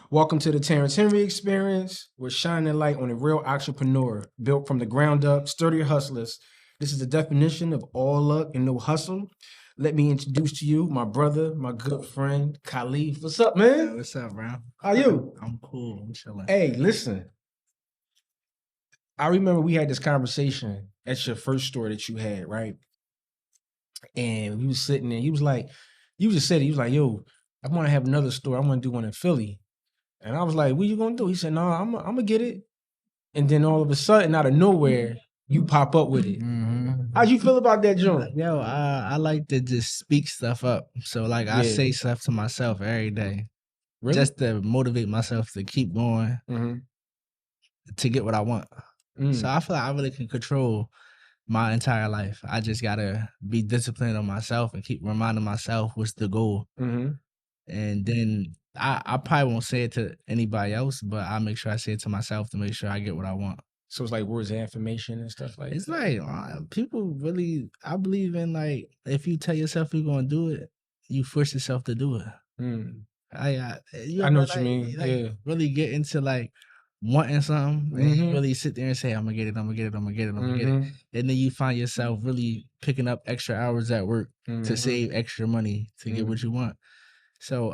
Welcome to the Terrance Henry Experience. We're shining a light on a real entrepreneur built from the ground up, sturdy hustlers. This is the definition of all luck and no hustle. Let me introduce to you my brother, my good friend, Khalif. What's up, man? What's up, bro? How you? I'm cool. I'm chilling. Hey, listen. I remember we had this conversation at your first store that you had, right? And we was sitting there. He was like, you just said it. He was like, yo, I want to have another store. I want to do one in Philly. And I was like, what you gonna do? He said, no, I'm gonna get it. And then all of a sudden, out of nowhere, you pop up with it. Mm-hmm. How'd you feel about that joint? Yo, I like to just speak stuff up. So like I say stuff to myself every day. Really? Just to motivate myself to keep going to get what I want. So I feel like I really can control my entire life. I just gotta be disciplined on myself and keep reminding myself what's the goal. And then I probably won't say it to anybody else, but I'll make sure I say it to myself to make sure I get what I want. So it's like words of affirmation and stuff like It's that. like people really, I believe in like, if you tell yourself you're going to do it, you force yourself to do it. I know what you mean. Like, yeah. really get into like wanting something and you really sit there and say, I'm going to get it, I'm going to get it, I'm going to get it, I'm going to get it. And then you find yourself really picking up extra hours at work to save extra money to get what you want. So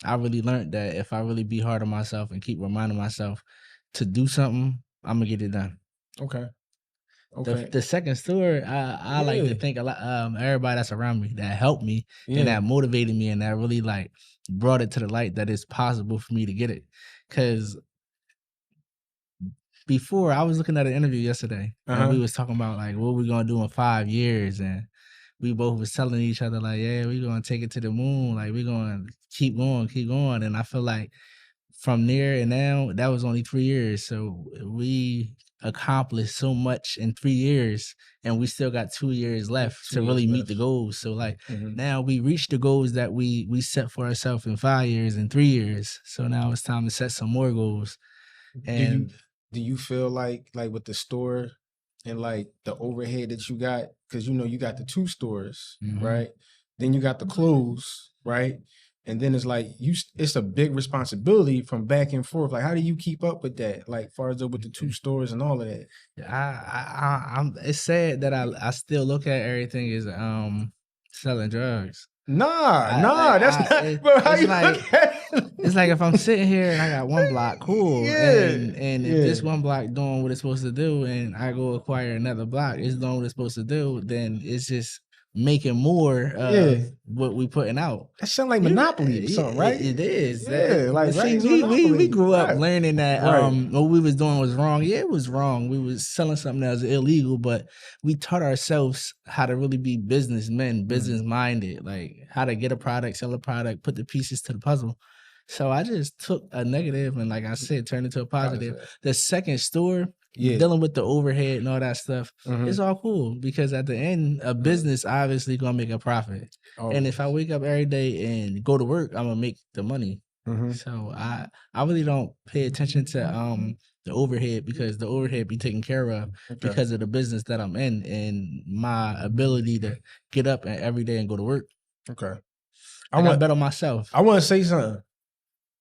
I really learned that if I really be hard on myself and keep reminding myself to do something, I'm going to get it done. Okay. The second store, I like to thank a lot everybody that's around me that helped me and that motivated me and that really like brought it to the light that it's possible for me to get it. Because before I was looking at an interview yesterday and we was talking about like what we're gonna do in 5 years, and we both was telling each other like, yeah, we're gonna take it to the moon, like we're gonna keep going. And I feel like from there and now, that was only 3 years. So we accomplished so much in 3 years, and we still got 2 years left to really meet the goals. So like now we reached the goals that we set for ourselves in 5 years and 3 years. So now it's time to set some more goals. And do you feel like with the store and like the overhead that you got, because you know you got the 2 stores, right? Then you got the clothes, right? And then it's like it's a big responsibility from back and forth. Like, how do you keep up with that? Like, far as with the 2 stores and all of that. I'm it's sad that I still look at everything as selling drugs. That's not. Bro, how you look at it? It's like if I'm sitting here and I got one block, cool. And if this one block doing what it's supposed to do and I go acquire another block, it's doing what it's supposed to do, then it's just making more what we putting out. That sound like Monopoly or something, right? It is. We grew up learning that what we was doing was wrong. Yeah, it was wrong. We was selling something that was illegal, but we taught ourselves how to really be businessmen, business minded, like how to get a product, sell a product, put the pieces to the puzzle. So I just took a negative and, like I said, turned it into a positive. The second store, dealing with the overhead and all that stuff, it's all cool because at the end, a business obviously gonna make a profit. And if I wake up every day and go to work, I'm gonna make the money. So I really don't pay attention to the overhead because the overhead be taken care of because of the business that I'm in and my ability to get up every day and go to work. I want to bet on myself. I want to say something.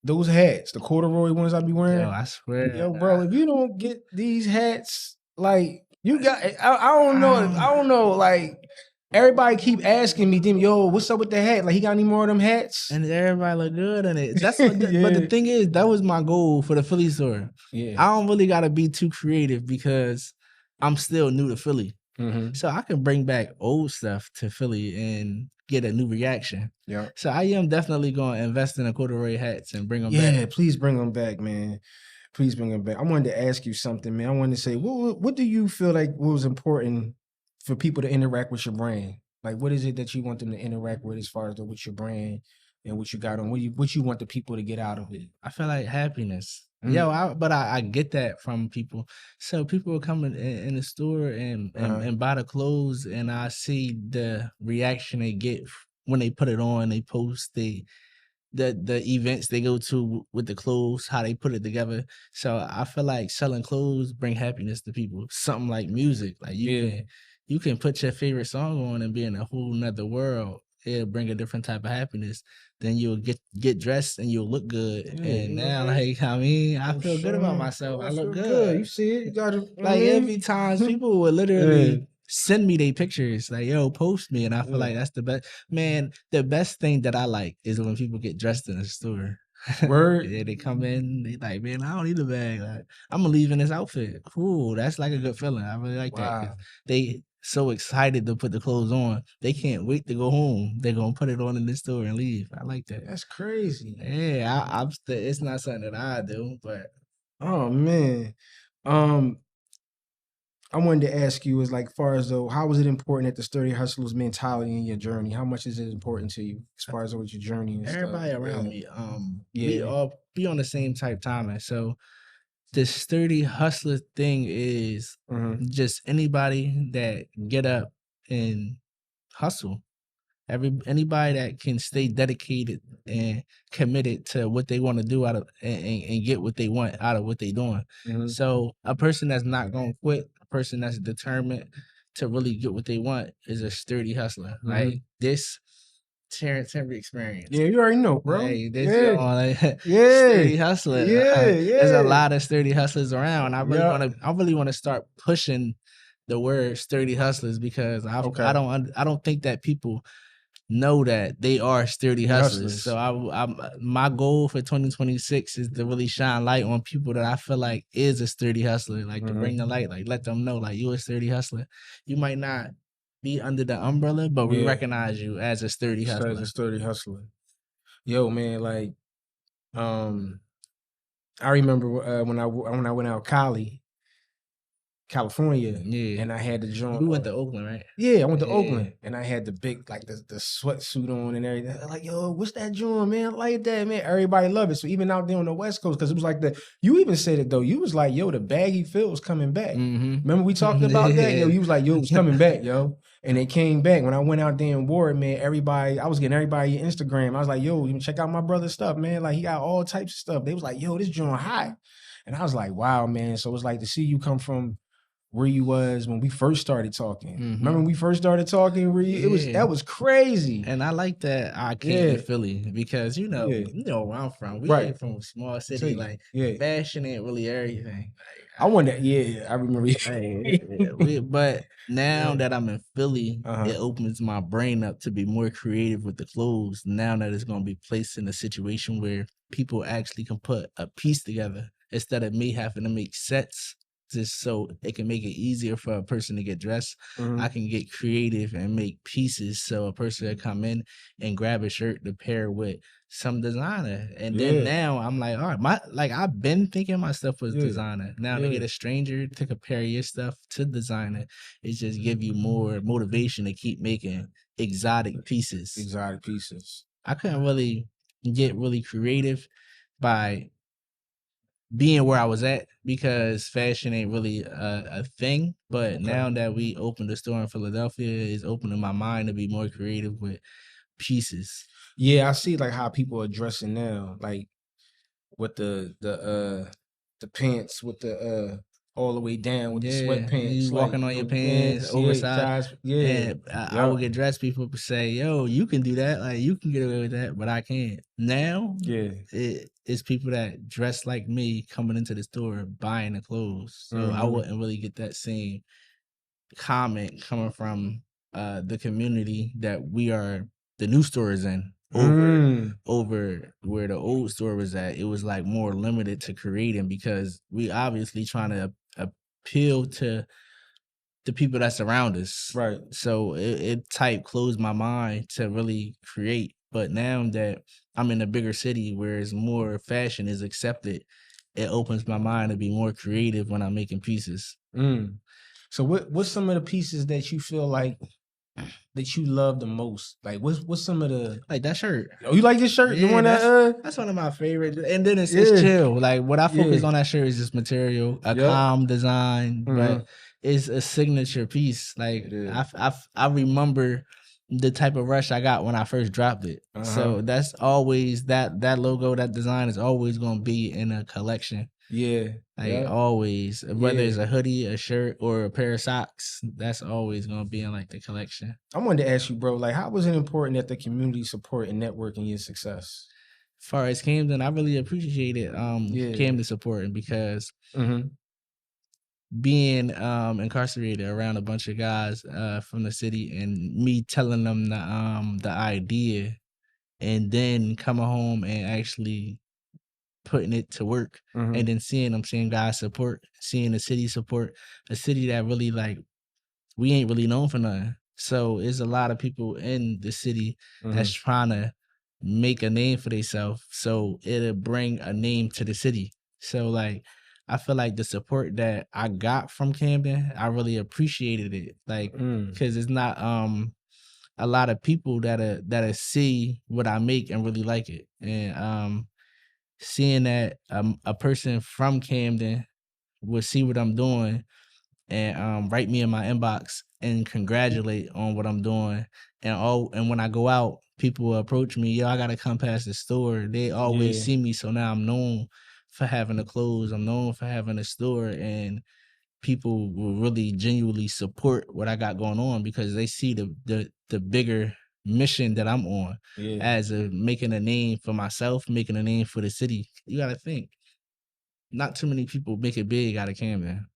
Those hats, the corduroy ones I be wearing. Yo, I swear. Yo, bro, if you don't get these hats, like you got, I don't know. Like everybody keep asking me, them, yo, what's up with the hat? Like he got any more of them hats? And everybody look good in it. That's what, but the thing is, that was my goal for the Philly store. I don't really gotta be too creative because I'm still new to Philly. So I can bring back old stuff to Philly and get a new reaction. So I am definitely going to invest in the corduroy hats and bring them back. Yeah, please bring them back, man. Please bring them back. I wanted to ask you something, man. I wanted to say, what do you feel like was important for people to interact with your brand? Like, what is it that you want them to interact with as far as with your brand and what you got on? What you want the people to get out of it? I feel like happiness. I get that from people. So people will come in the store and buy the clothes, and I see the reaction they get when they put it on. They post the events they go to with the clothes, how they put it together. So I feel like selling clothes bring happiness to people. Something like music, like you can put your favorite song on and be in a whole nother world. it'll bring a different type of happiness. Then you'll get dressed and you'll look good. Yeah, And you know, now, right? like, I mean, I I'm feel good about saying, myself. I I look feel good. You good. see it? You got it. Like every time people would Yeah. literally send me their pictures, like, yo, post me. And I feel Yeah. like that's the best. Man, the best thing that I like is when people get dressed in a store. Word. Yeah, they come in, they like, man, I don't need a bag. Like, I'm gonna leave in this outfit. Cool. That's like a good feeling. I really like that because Wow. they so excited to put the clothes on. They can't wait to go home. They're gonna put it on in this store and leave. I like that. That's crazy. Yeah, I'm still, it's not something that I do, but Oh man. Um, I wanted to ask you is like far as though how is it important that the sturdy hustler's mentality in your journey? How much is it important to you as far as with your journey and stuff? everybody around Yeah. me, we Yeah. all be on the same type timing. So the sturdy hustler thing is Mm-hmm. just anybody that get up and hustle. Anybody that can stay dedicated and committed to what they want to do out of and get what they want out of what they're doing. Mm-hmm. So a person that's not gonna quit, a person that's determined to really get what they want is a sturdy hustler. Mm-hmm. Like this Terrance Henry Experience. Yeah, you already know, bro. Like this Yeah. like, Yeah. sturdy hustler. Yeah. There's a Yeah. lot of sturdy hustlers around. I Yeah. really want to start pushing the word sturdy hustlers because Okay. I don't think that people know that they are sturdy The hustlers. hustlers. So my goal for 2026 is to really shine light on people that I feel like is a sturdy hustler, like to bring the light, like let them know like you a sturdy hustler. You might not be under the umbrella, but we Yeah. recognize you as a sturdy As a hustler. sturdy hustler. Yo, man, like, I remember when I went out California, Yeah. and I had to join. You went to Oakland, right? Yeah, I went to Yeah. Oakland, and I had the big like the sweatsuit on and everything. They're like, yo, what's that joint, man? I like that, man. Everybody love it. So even out there on the West Coast, because it was like you even said it though. You was like, yo, the baggy fit was coming back. Mm-hmm. Remember we talked about that? Yo, you was like, yo, it was coming back, yo. And it came back. When I went out there and wore it, man, I was getting everybody Instagram. I was like, yo, you check out my brother's stuff, man. Like he got all types of stuff. They was like, yo, this joint hot. And I was like, wow, man. So it's like to see you come from where you was when we first started talking. Mm-hmm. Remember when we first started talking? That was crazy. And I like that I came to Philly because you know where I'm from. We ain't from a small city. Like fashion ain't really everything. I wonder. Yeah, I remember. But now that I'm in Philly, it opens my brain up to be more creative with the clothes. Now that it's gonna be placed in a situation where people actually can put a piece together instead of me having to make sets. Just so it can make it easier for a person to get dressed. I can get creative and make pieces so a person can come in and grab a shirt to pair with some designer. And then now I'm like, all right, I've been thinking my stuff was designer. Now to get a stranger to compare your stuff to designer, it just give you more motivation to keep making exotic pieces. I couldn't really get really creative by being where I was at because fashion ain't really a thing. But now that we opened the store in Philadelphia, it's opening my mind to be more creative with pieces. Yeah, I see like how people are dressing now, like with the pants with the all the way down with the sweatpants. You walking on your pants, oversized. And I would get dressed. People would say, "Yo, you can do that. Like you can get away with that, but I can't." Now, it's people that dress like me coming into the store buying the clothes. So I wouldn't really get that same comment coming from the community that we are the new store is in. Over where the old store was at, it was like more limited to creating because we obviously trying to appeal to the people that surround us. Right. So it closed my mind to really create. But now that I'm in a bigger city where it's more fashion is accepted, it opens my mind to be more creative when I'm making pieces. So what's some of the pieces that you feel like that you love the most? Like what's some of the like that shirt? Oh, you like this shirt? Yeah, the one that's one of my favorites. And then it's chill. Like what I focus on that shirt is just material, a calm design, but it's a signature piece. Like I remember the type of rush I got when I first dropped it. So that's always that logo, that design is always gonna be in a collection. Yeah. Like Yeah. always, whether it's Yeah. a hoodie, a shirt, or a pair of socks, that's always gonna be in like the collection. I wanted to ask you, bro, like, how was it important that the community support and network in your success? As far as Camden, I really appreciated Yeah. Camden supporting because Mm-hmm. being incarcerated around a bunch of guys from the city and me telling them the idea and then coming home and actually putting it to work Mm-hmm. and then seeing them, seeing guys support, seeing the city support, a city that really like we ain't really known for nothing. So it's a lot of people in the city that's Mm-hmm. trying to make a name for themselves. So it'll bring a name to the city. So like I feel like the support that I got from Camden, I really appreciated it. Like Mm. because it's not a lot of people that see what I make and really like it. And seeing that a person from Camden will see what I'm doing and write me in my inbox and congratulate on what I'm doing. And when I go out, people will approach me, yo, I gotta come past the store. They always Yeah. see me. So now I'm known for having the clothes. I'm known for having a store and people will really genuinely support what I got going on because they see the bigger mission that I'm on Yeah. as a making a name for myself, making a name for the city. You gotta think, not too many people make it big out of Camden.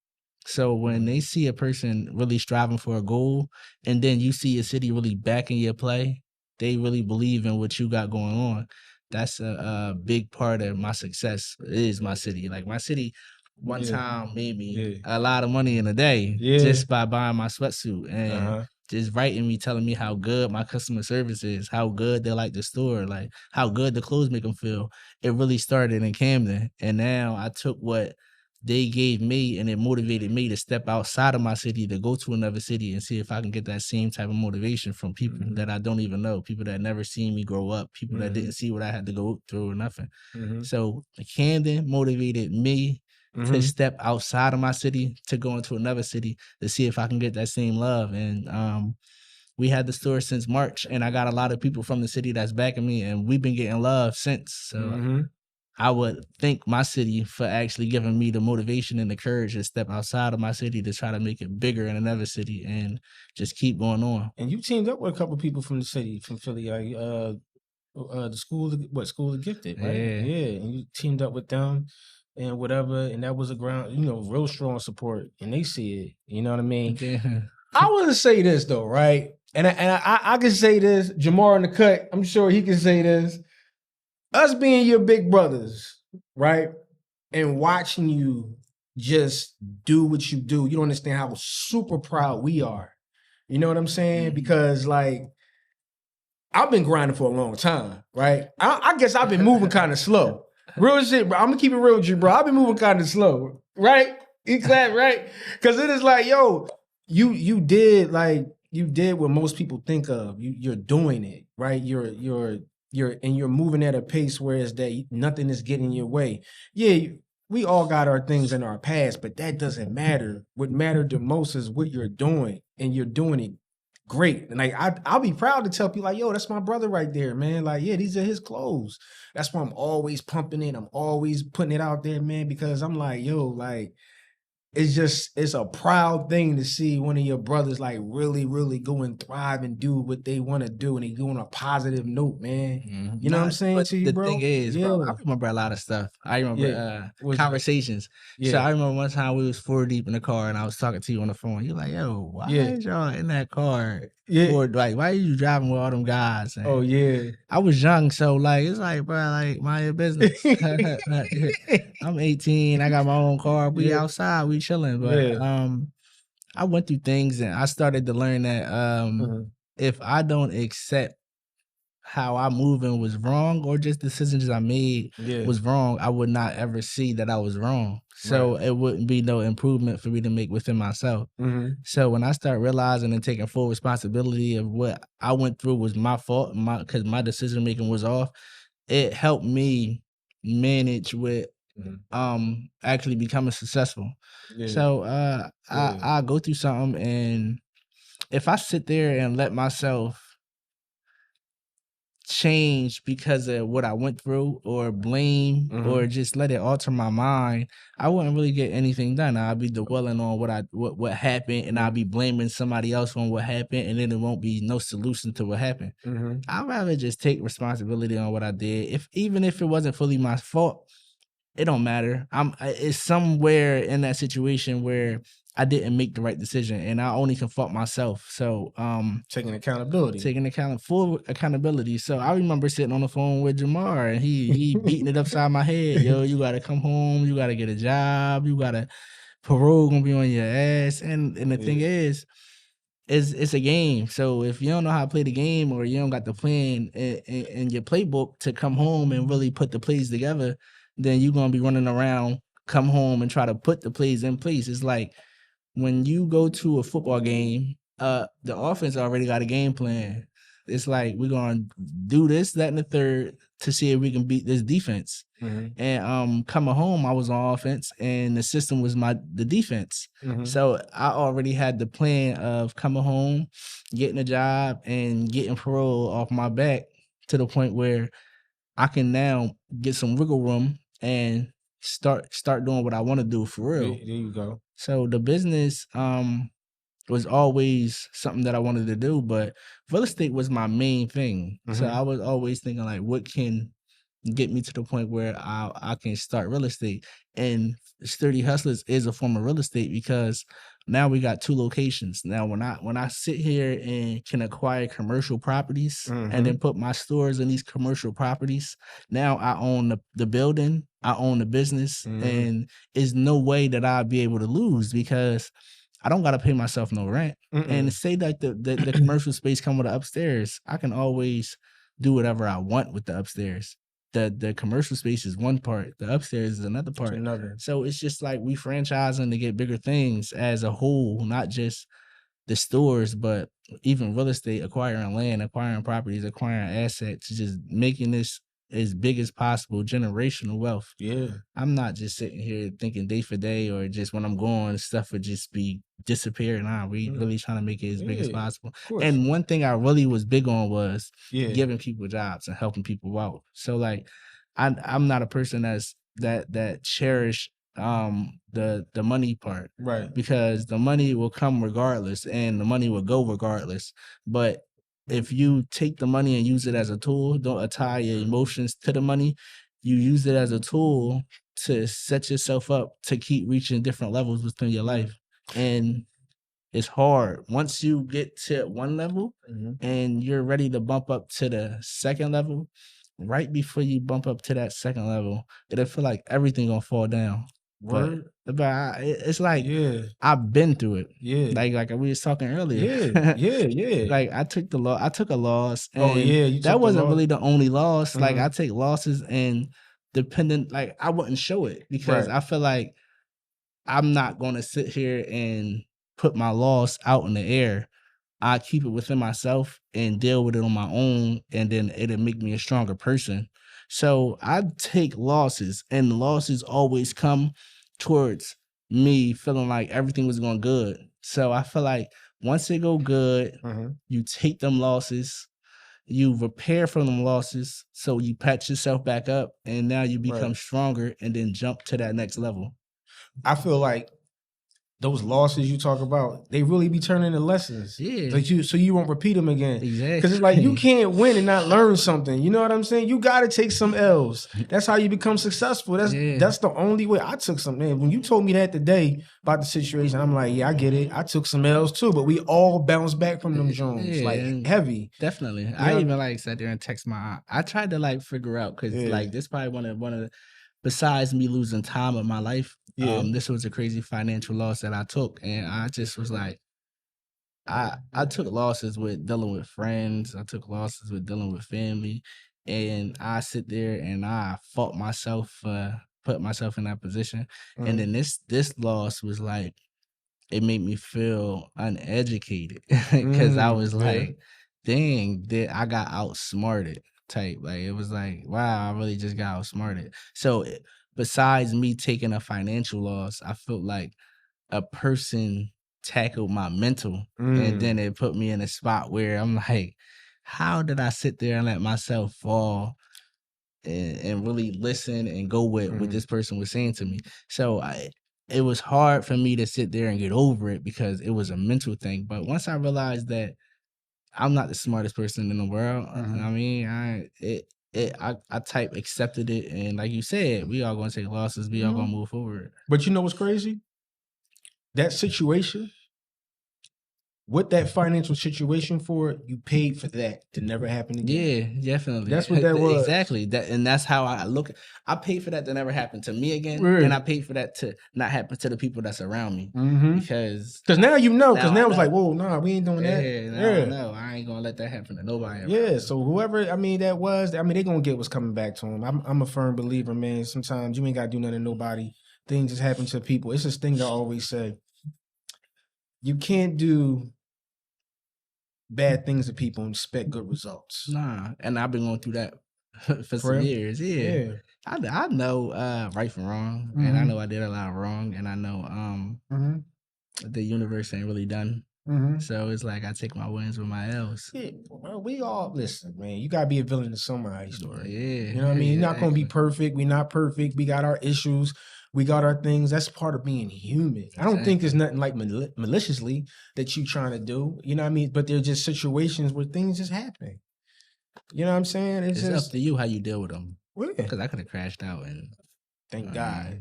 So when they see a person really striving for a goal, and then you see a city really backing your play, they really believe in what you got going on. That's a big part of my success. Is my city. Like my city, one Yeah. time made me Yeah. a lot of money in a day Yeah. just by buying my sweatsuit and Uh-huh. just writing me, telling me how good my customer service is, how good they like the store, like how good the clothes make them feel. It really started in Camden, and now I took what they gave me and it motivated me to step outside of my city to go to another city and see if I can get that same type of motivation from people that I don't even know, people that never seen me grow up, people that didn't see what I had to go through or nothing. Mm-hmm. So Camden motivated me to step outside of my city to go into another city to see if I can get that same love. And we had the store since March and I got a lot of people from the city that's backing me and we've been getting love since. So I would thank my city for actually giving me the motivation and the courage to step outside of my city to try to make it bigger in another city and just keep going on. And you teamed up with a couple of people from the city, from Philly, like the School of Gifted, right? Yeah. Yeah, and you teamed up with them and whatever, and that was a ground, real strong support, and they see it. You know what I mean? Yeah. I want to say this though, right? And I can say this. Jamar in the cut, I'm sure he can say this. Us being your big brothers, right? And watching you just do what you do, you don't understand how super proud we are. You know what I'm saying? Because like I've been grinding for a long time, right? I guess I've been moving kind of slow. Real shit, bro. I'm gonna keep it real with you, bro. I've been moving kind of slow, right? Exactly, right? Because it is like, yo, you did what most people think of. You're doing it, right? You're moving at a pace where it's that nothing is getting in your way. Yeah, we all got our things in our past, but that doesn't matter. What mattered the most is what you're doing, and you're doing it great. And like I'll be proud to tell people like, yo, that's my brother right there, man. Like, yeah, these are his clothes. That's why I'm always pumping it. I'm always putting it out there, man, because I'm like, yo, like it's a proud thing to see one of your brothers like really, really go and thrive and do what they want to do, and they go on a positive note, man. You know what I'm saying But to you, the bro? thing is, bro, I Yeah. remember a lot of stuff. I remember Yeah. What's that? conversations. So Yeah. I remember one time we was 4 deep in the car and I was talking to you on the phone. You're like, yo, why Yeah. is y'all in that car? Yeah. Or like, why are you driving with all them guys? And Oh yeah. I was young, so like it's like, bro, like mind your business. I'm 18, I got my own car. We Yeah. outside, we chilling. But Yeah. I went through things and I started to learn that if I don't accept how I moving was wrong or just decisions I made Yeah. was wrong, I would not ever see that I was wrong. So Right. it wouldn't be no improvement for me to make within myself. So when I start realizing and taking full responsibility of what I went through was my fault, because my decision making was off, it helped me manage with actually becoming successful. Yeah. So Yeah. I go through something, and if I sit there and let myself change because of what I went through or blame or just let it alter my mind, I wouldn't really get anything done. I'd be dwelling on what happened, and I'll be blaming somebody else on what happened, and then there won't be no solution to what happened. I'd rather just take responsibility on what I did. Even if it wasn't fully my fault, it don't matter. It's somewhere in that situation where I didn't make the right decision, and I only can fault myself. So, taking accountability, full accountability. So I remember sitting on the phone with Jamar, and he beating it upside my head. Yo, you gotta come home. You gotta get a job. You gotta parole gonna be on your ass. And the thing is, it's a game. So if you don't know how to play the game, or you don't got the plan in your playbook to come home and really put the plays together, then you're gonna be running around, come home and try to put the plays in place. It's like when you go to a football game, the offense already got a game plan. It's like, we're gonna do this, that, and the third to see if we can beat this defense. And coming home, I was on offense, and the system was the defense. So I already had the plan of coming home, getting a job, and getting parole off my back to the point where I can now get some wiggle room and start doing what I want to do for real. There you go. So the business was always something that I wanted to do, but real estate was my main thing. So I was always thinking, like, what can get me to the point where I can start real estate. And Sturdy Hustlers is a form of real estate, because now we got 2 locations. Now when I sit here and can acquire commercial properties and then put my stores in these commercial properties, now I own the building, I own the business, and there's no way that I'd be able to lose, because I don't gotta pay myself no rent. And say that the commercial space come with the upstairs, I can always do whatever I want with the upstairs. The commercial space is one part, the upstairs is another part. So it's just like we franchising to get bigger things as a whole, not just the stores, but even real estate, acquiring land, acquiring properties, acquiring assets, just making this as big as possible, generational wealth. Yeah. I'm not just sitting here thinking day for day, or just when I'm going, stuff would just be disappearing. We really trying to make it as big as possible. And one thing I really was big on was giving people jobs and helping people out. So like, I'm not a person that cherish the money part, right? Because the money will come regardless, and the money will go regardless. But if you take the money and use it as a tool, don't attach your emotions to the money. You use it as a tool to set yourself up to keep reaching different levels within your life. And it's hard. Once you get to one level and you're ready to bump up to the second level, right before you bump up to that second level, it'll feel like everything gonna fall down. But it's like, I've been through it. Like we was talking earlier. Like I took a loss, and that wasn't really the only loss. Like I take losses, and dependent, like I wouldn't show it, because I feel like I'm not gonna sit here and put my loss out in the air. I keep it within myself and deal with it on my own, and then it'll make me a stronger person. So I take losses, and losses always come towards me feeling like everything was going good. So I feel like once it go good, you take them losses, you repair from them losses, so you patch yourself back up, and now you become stronger, and then jump to that next level. I feel like those losses you talk about, they really be turning into lessons. Like so you won't repeat them again. Exactly. Because it's like, you can't win and not learn something. You know what I'm saying? You got to take some L's. That's how you become successful. That's the only way. I took some. Man, when you told me that today about the situation, I'm like, yeah, I get it. I took some L's too, but we all bounced back from them Jones, like heavy. Definitely. You I even like sat there and text my aunt. I tried to like figure out, because like this probably one of the, besides me losing time of my life, this was a crazy financial loss that I took. And I just was like, I took losses with dealing with friends. I took losses with dealing with family. And I sit there and I fought myself, put myself in that position. And then this loss was like, it made me feel uneducated, because I was like, dang, I got outsmarted type. Like, it was like, wow, I really just got outsmarted. So besides me taking a financial loss, I felt like a person tackled my mental, and then it put me in a spot where I'm like, how did I sit there and let myself fall and really listen and go with what this person was saying to me? So it was hard for me to sit there and get over it because it was a mental thing. But once I realized that I'm not the smartest person in the world, I mean, I type accepted it, and like you said, we all gonna take losses, we all gonna move forward. But you know what's crazy? That situation, with that financial situation for it, you paid for that to never happen again. Yeah, definitely. That's what that was. Exactly. And that's how I look. I paid for that to never happen to me again, Right. and I paid for that to not happen to the people that's around me. Because now you know. Because now I it's know. like, whoa, nah, we ain't doing that. Yeah, I know. I ain't gonna let that happen to nobody around. Yeah. So whoever, I mean, that was, I mean, they gonna get what's coming back to them. I'm a firm believer, man. Sometimes you ain't gotta do nothing to nobody. Things just happen to people. It's this thing that I always say. You can't do bad things to people and expect good results. Nah, and I've been going through that for some years. Yeah. I know right from wrong, and I know I did a lot of wrong, and I know the universe ain't really done. So it's like I take my wins with my L's. Yeah, well, we all listen, man. You gotta be a villain in somebody's story. Yeah, you know what I mean. You're not gonna be perfect. We're not perfect. We got our issues. We got our things. That's part of being human. I don't think there's nothing like maliciously that you trying to do. You know what I mean? But there's just situations where things just happen. You know what I'm saying? It's just up to you how you deal with them. Yeah. Because I could have crashed out and thank God.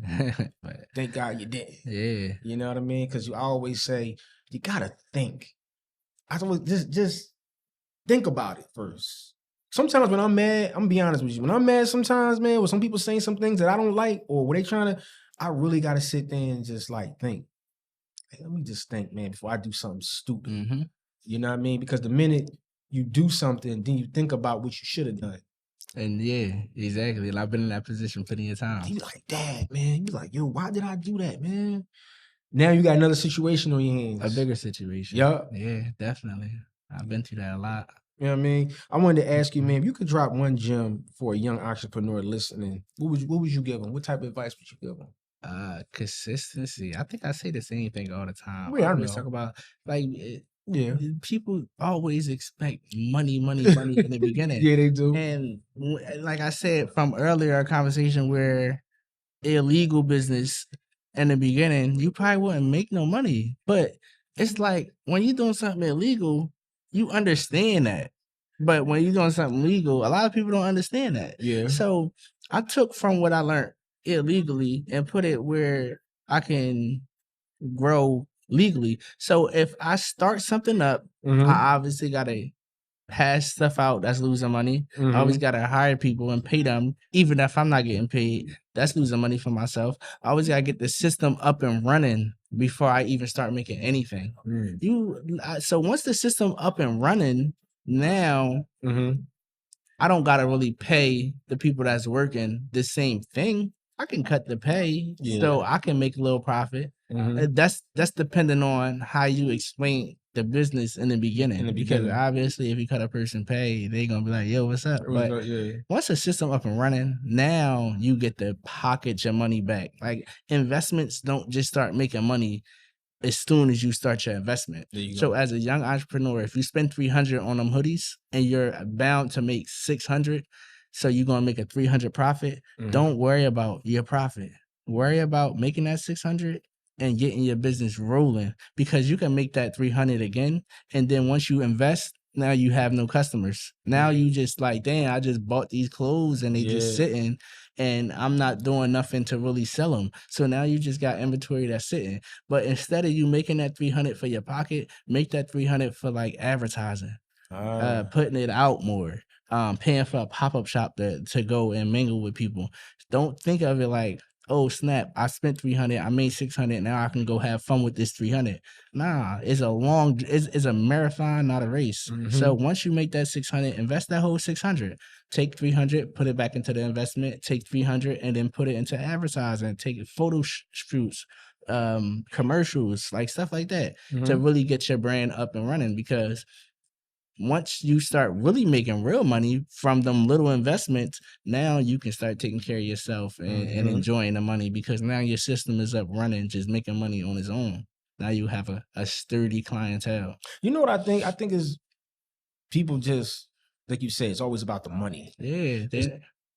But thank God you did. Yeah. You know what I mean? Because you always say you gotta think. I always just think about it first. Sometimes when I'm mad, I'm gonna be honest with you. When I'm mad, sometimes, man, when some people saying some things that I don't like or what they trying to, I really gotta sit there and just like think. Hey, let me just think, man, before I do something stupid. You know what I mean? Because the minute you do something, then you think about what you should have done. And yeah, exactly. And I've been in that position plenty of times. You like, Dad, man. You like, yo, why did I do that, man? Now you got another situation on your hands. A bigger situation. Yup. Yeah, definitely. I've been through that a lot. You know what I mean? I wanted to ask you, man, if you could drop one gem for a young entrepreneur listening, what would you give them? What type of advice would you give them? Consistency. I think I say the same thing all the time. Yeah, I always know. talk about people always expect money in the beginning. Yeah, they do. And like I said from earlier, a conversation where illegal business in the beginning, you probably wouldn't make no money. But it's like when you're doing something illegal, you understand that. But when you're doing something legal, a lot of people don't understand that. Yeah. So I took from what I learned illegally and put it where I can grow legally. So if I start something up, I obviously gotta pass stuff out that's losing money. I always gotta hire people and pay them, even if I'm not getting paid. That's losing money for myself. I always gotta get the system up and running before I even start making anything. So once the system up and running, now I don't gotta really pay the people that's working the same thing. I can cut the pay, so I can make a little profit. That's depending on how you explain the business in the beginning. Because obviously, if you cut a person pay, they're gonna be like, "Yo, what's up?" But once the system up and running, now you get to pocket your money back. Like investments don't just start making money as soon as you start your investment. So as a young entrepreneur, if you spend 300 on them hoodies and you're bound to make 600, so you're going to make a 300 profit, don't worry about your profit. Worry about making that 600 and getting your business rolling, because you can make that 300 again. And then once you invest, now you have no customers. Now you just like, damn, I just bought these clothes and they just sitting and I'm not doing nothing to really sell them. So now you just got inventory that's sitting. But instead of you making that 300 for your pocket, make that 300 for like advertising, putting it out more, paying for a pop-up shop to go and mingle with people. Don't think of it like, oh snap, I spent 300, I made 600, now I can go have fun with this 300. Nah, it's a marathon, not a race. So once you make that 600, invest that whole 600. Take 300, put it back into the investment, take 300 and then put it into advertising, take photo shoots, commercials, like stuff like that, to really get your brand up and running. Because once you start really making real money from them little investments, now you can start taking care of yourself and enjoying the money, because now your system is up running, just making money on its own. Now you have a sturdy clientele. You know what I think? I think is people just like you said, it's always about the money. Yeah,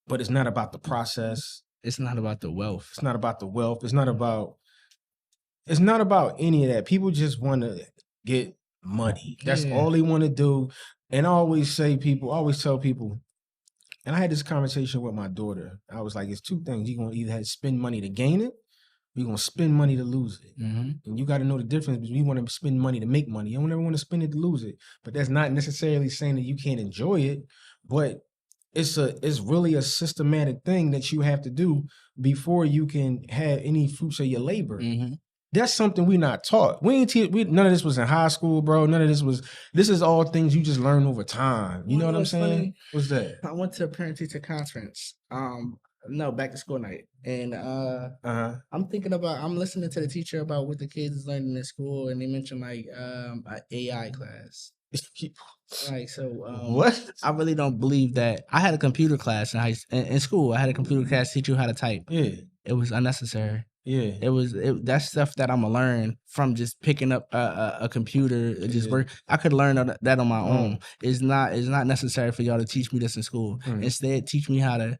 but it's not about the process. It's not about the wealth. It's not about the wealth. It's not about any of that. People just want to get money. That's all they want to do. And I always tell people, and I had this conversation with my daughter. I was like, it's two things. You're going to either have to spend money to gain it, or you're going to spend money to lose it. And you got to know the difference between you want to spend money to make money. You don't ever want to spend it to lose it. But that's not necessarily saying that you can't enjoy it. But it's really a systematic thing that you have to do before you can have any fruits of your labor. That's something we're not taught. None of this was in high school, bro. None of this is all things you just learn over time. You know what I'm saying? Funny? What's that? I went to a parent-teacher conference. No, back to school night. And I'm listening to the teacher about what the kids is learning in school, and they mentioned like an AI class. Like, so what? I really don't believe that. I had a computer class in school. I had a computer class teach you how to type. Yeah. It was unnecessary. Yeah. That's stuff that I'm gonna learn from just picking up a computer. Just work. I could learn that on my own. It's not necessary for y'all to teach me this in school. Instead, teach me how to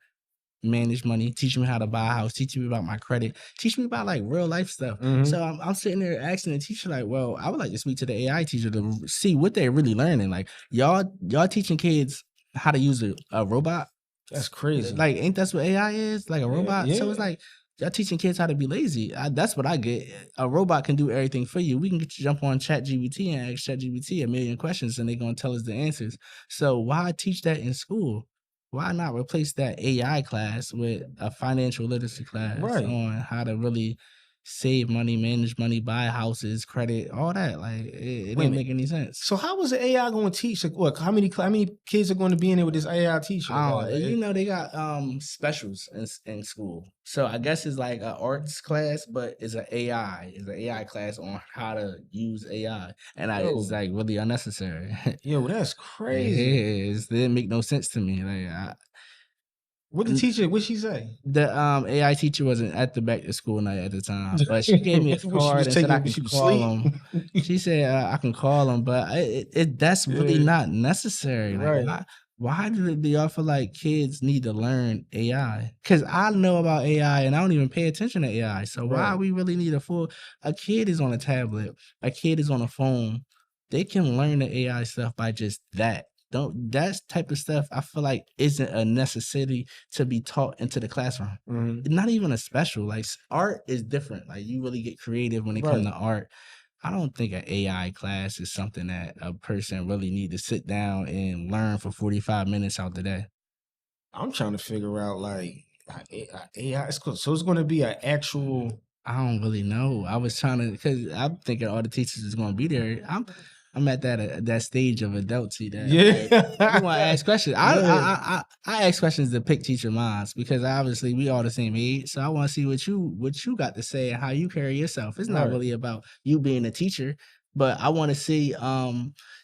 manage money, teach me how to buy a house, teach me about my credit, teach me about like real life stuff. So I'm sitting there asking the teacher like, well, I would like to speak to the AI teacher to see what they're really learning. Like y'all teaching kids how to use a robot. That's crazy. Like, ain't that's what AI is? Like a robot? Yeah. So it's like y'all teaching kids how to be lazy. That's what I get. A robot can do everything for you. We can get you jump on ChatGPT and ask ChatGPT a million questions and they're gonna tell us the answers. So why teach that in school? Why not replace that AI class with a financial literacy class on how to really save money, manage money, buy houses, credit, all that? Like it didn't make any sense. So how was the AI going to teach? Like, what? How many kids are going to be in there with this AI teacher? You know, they got specials in school. So I guess it's like an arts class, but it's an AI class on how to use AI, and it's like really unnecessary. Yo, that's crazy. It didn't make no sense to me. Like, what'd she say? The AI teacher wasn't at the back to school night at the time, but she gave me a card and said I can call him. She said I can call him, but that's really not necessary. Like, why do y'all feel like kids need to learn AI? Because I know about AI and I don't even pay attention to AI. So why we really need a kid is on a tablet, a kid is on a phone. They can learn the AI stuff by just that. That type of stuff I feel like isn't a necessity to be taught into the classroom. Not even a special. Like art is different. Like you really get creative when it comes to art. I don't think an AI class is something that a person really need to sit down and learn for 45 minutes out the day. I'm trying to figure out like AI. So it's going to be an actual. I don't really know. I was trying to, because I'm thinking all the teachers is going to be there. I'm at that stage of adulthood that you want to ask questions. I ask questions to pick teacher minds because obviously we all the same age. So I want to see what you got to say and how you carry yourself. It's not really about you being a teacher, but I want to see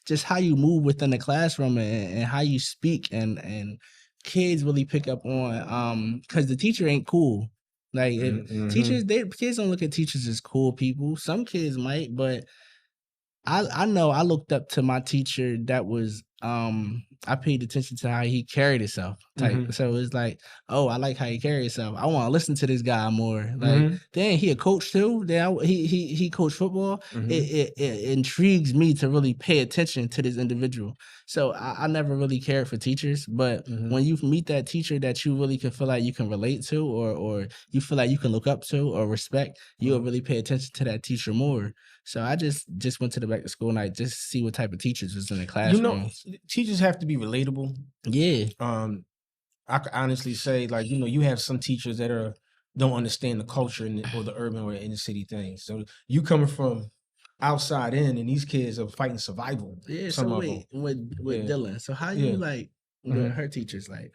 just how you move within the classroom and how you speak and kids really pick up on because the teacher ain't cool. Like kids don't look at teachers as cool people. Some kids might, but I know I looked up to my teacher that was I paid attention to how he carried himself type. So it's like, oh, I like how he carries himself. I want to listen to this guy more. Like, then he a coach too. Then he coached football. It intrigues me to really pay attention to this individual. So I never really cared for teachers, but when you meet that teacher that you really can feel like you can relate to or you feel like you can look up to or respect, you'll really pay attention to that teacher more. So I just went to the back to school night just to see what type of teachers was in the classroom. You know, teachers have to be relatable. Yeah. I could honestly say, like, you know, you have some teachers that don't understand the culture or the urban or inner city things. So you coming from outside in, and these kids are fighting survival. Yeah. So wait, with Dylan, so how you like with her teachers? Like,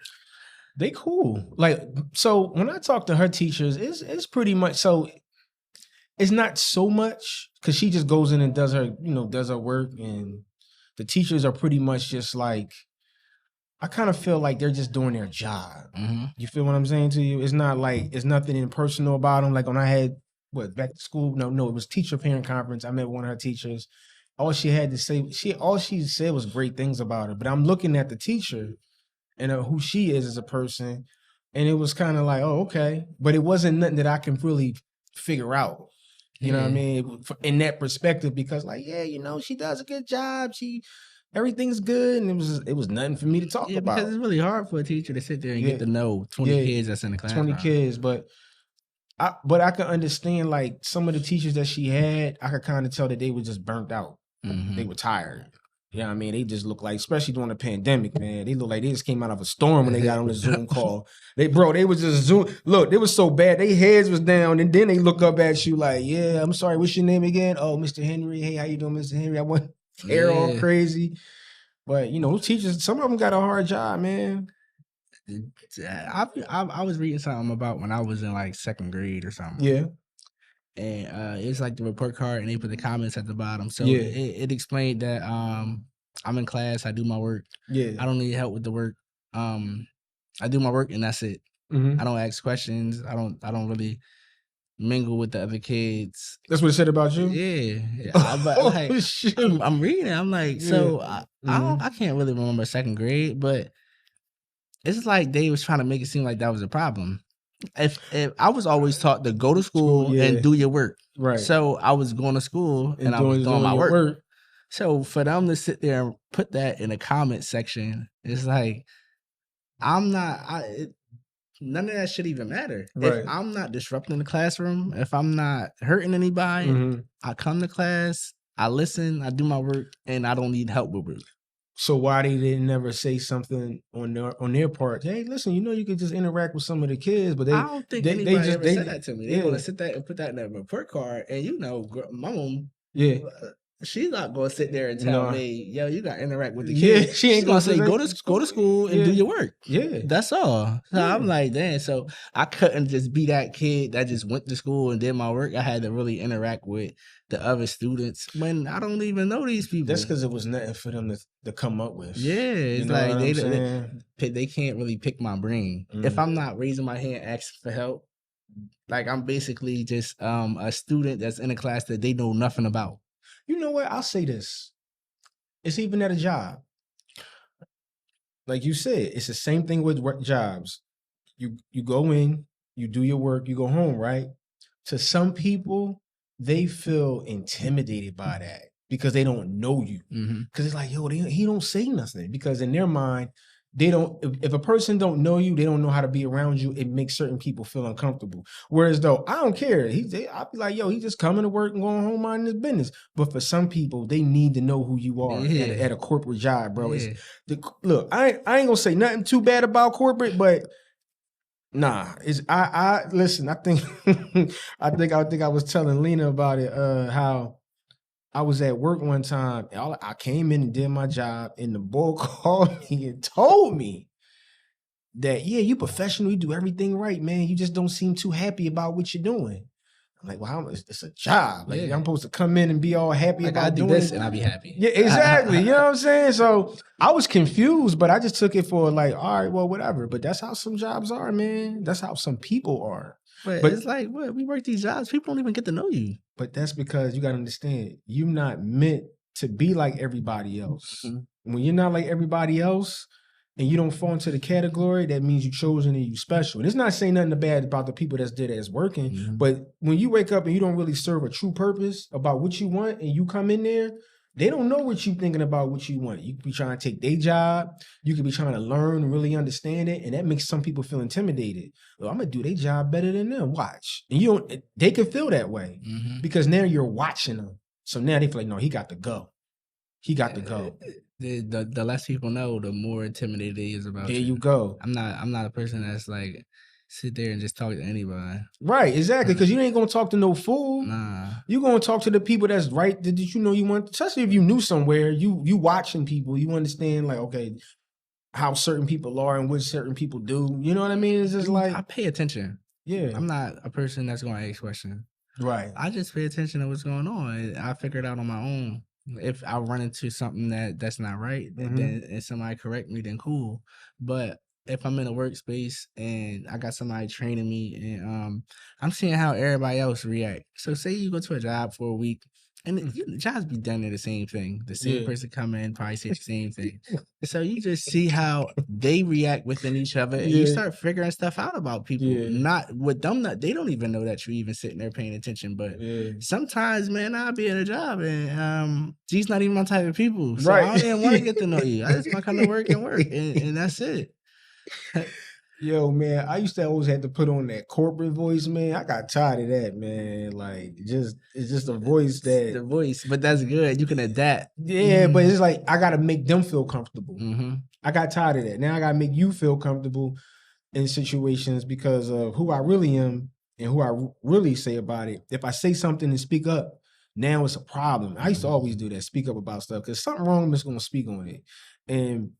they cool. Like, so when I talk to her teachers, it's pretty much so. It's not so much because she just goes in and does her work, and the teachers are pretty much just like, I kind of feel like they're just doing their job. You feel what I'm saying to you? It's not like it's nothing impersonal about them. Like when I had back to school, no, it was teacher parent conference. I met one of her teachers, all she had to say, all she said was great things about her. But I'm looking at the teacher and who she is as a person, and it was kind of like, oh, okay, but it wasn't nothing that I can really figure out. You know what I mean? In that perspective, because like, yeah, you know, she does a good job. Everything's good, and it was nothing for me to talk about. Because it's really hard for a teacher to sit there and get to know 20 kids that's in the classroom. 20 kids, but I can understand like some of the teachers that she had. I could kind of tell that they were just burnt out. They were tired. You know what I mean? They just look like, especially during the pandemic, man, they look like they just came out of a storm when they got on the Zoom call. They was just Zoom. Look, they was so bad. Their heads was down, and then they look up at you like, yeah, I'm sorry, what's your name again? Oh, Mr. Henry. Hey, how you doing, Mr. Henry? I want hair all crazy. But, you know, teachers, some of them got a hard job, man. I was reading something about when I was in like second grade or something. Yeah. And it's like the report card, and they put the comments at the bottom. So it explained that I'm in class, I do my work. Yeah. I don't need help with the work. I do my work and that's it. I don't ask questions. I don't really mingle with the other kids. That's what it said about you? Yeah. But like, I'm reading it. I'm like, so I can't really remember second grade, but it's like they was trying to make it seem like that was a problem. If I was always taught to go to school and do your work. Right. So I was going to school and I was doing my work. So for them to sit there and put that in the comment section, it's like, none of that should even matter. Right. If I'm not disrupting the classroom, if I'm not hurting anybody, I come to class, I listen, I do my work, and I don't need help with work. So why they didn't never say something on their part? Hey, listen, you know you could just interact with some of the kids, but I don't think anybody ever said that to me. They want to sit there and put that in a report card, and you know, mom, she's not going to sit there and tell me, yo, you got to interact with the kids. Yeah, she ain't going to say, go to school and do your work. Yeah. That's all. So I'm like, damn. So I couldn't just be that kid that just went to school and did my work. I had to really interact with the other students when I don't even know these people. That's because it was nothing for them to come up with. Yeah. It's like they can't really pick my brain. If I'm not raising my hand asking for help, like I'm basically just a student that's in a class that they know nothing about. You know what? I'll say this. It's even at a job. Like you said, it's the same thing with jobs. You go in, you do your work, you go home, right? To some people, they feel intimidated by that because they don't know you. Because it's like, yo, he don't say nothing. Because in their mind, they don't. If a person don't know you, they don't know how to be around you. It makes certain people feel uncomfortable. Whereas though, I don't care. I'll be like, yo, he just coming to work and going home minding his business. But for some people, they need to know who you are at a corporate job, bro. Yeah. Look, I ain't gonna say nothing too bad about corporate, but nah, I listen. I think I was telling Lena about it. How I was at work one time. I came in and did my job, and the boy called me and told me that, yeah, you professional, you do everything right, man. You just don't seem too happy about what you're doing. I'm like, well, it's a job. Like, I'm supposed to come in and be all happy about I do doing this, and I'll be happy. Yeah, exactly. You know what I'm saying? So I was confused, but I just took it for like, all right, well, whatever. But that's how some jobs are, man. That's how some people are. But it's like, what? We work these jobs, people don't even get to know you. But that's because you got to understand, you're not meant to be like everybody else. When you're not like everybody else and you don't fall into the category, that means you're chosen and you're special. And it's not saying nothing bad about the people that's there that's working, but when you wake up and you don't really serve a true purpose about what you want and you come in there, they don't know what you're thinking about what you want. You could be trying to take their job. You could be trying to learn and really understand it. And that makes some people feel intimidated. Well, I'm going to do their job better than them. Watch. And they can feel that way because now you're watching them. So now they feel like, no, he got to go. He got to go. The less people know, the more intimidated it is about you. There you go. I'm not a person that's like, sit there and just talk to anybody. Right, exactly. Because you ain't gonna talk to no fool. Nah. You're gonna talk to the people that's right that you know you want. Especially if you knew somewhere, you watching people, you understand like, okay, how certain people are and what certain people do. You know what I mean? It's just like I pay attention. Yeah. I'm not a person that's gonna ask questions. Right. I just pay attention to what's going on. I figure it out on my own. If I run into something that's not right, then and somebody correct me, then cool. But if I'm in a workspace and I got somebody training me and I'm seeing how everybody else react. So say you go to a job for a week And jobs be done the same thing. The same person come in, probably say the same thing. So you just see how they react within each other, and you start figuring stuff out about people. Not with them, they don't even know that you're even sitting there paying attention. But sometimes, man, I'll be at a job and G's not even my type of people. So I don't even want to get to know you. I just want to come to work and that's it. Yo, man, I used to always have to put on that corporate voice, man. I got tired of that, man. Like, it's just a voice that... The voice, but that's good. You can adapt. Yeah, but it's like, I got to make them feel comfortable. I got tired of that. Now I got to make you feel comfortable in situations because of who I really am and who I really say about it. If I say something and speak up, now it's a problem. I used to always do that, speak up about stuff, because something wrong, I'm just going to speak on it. And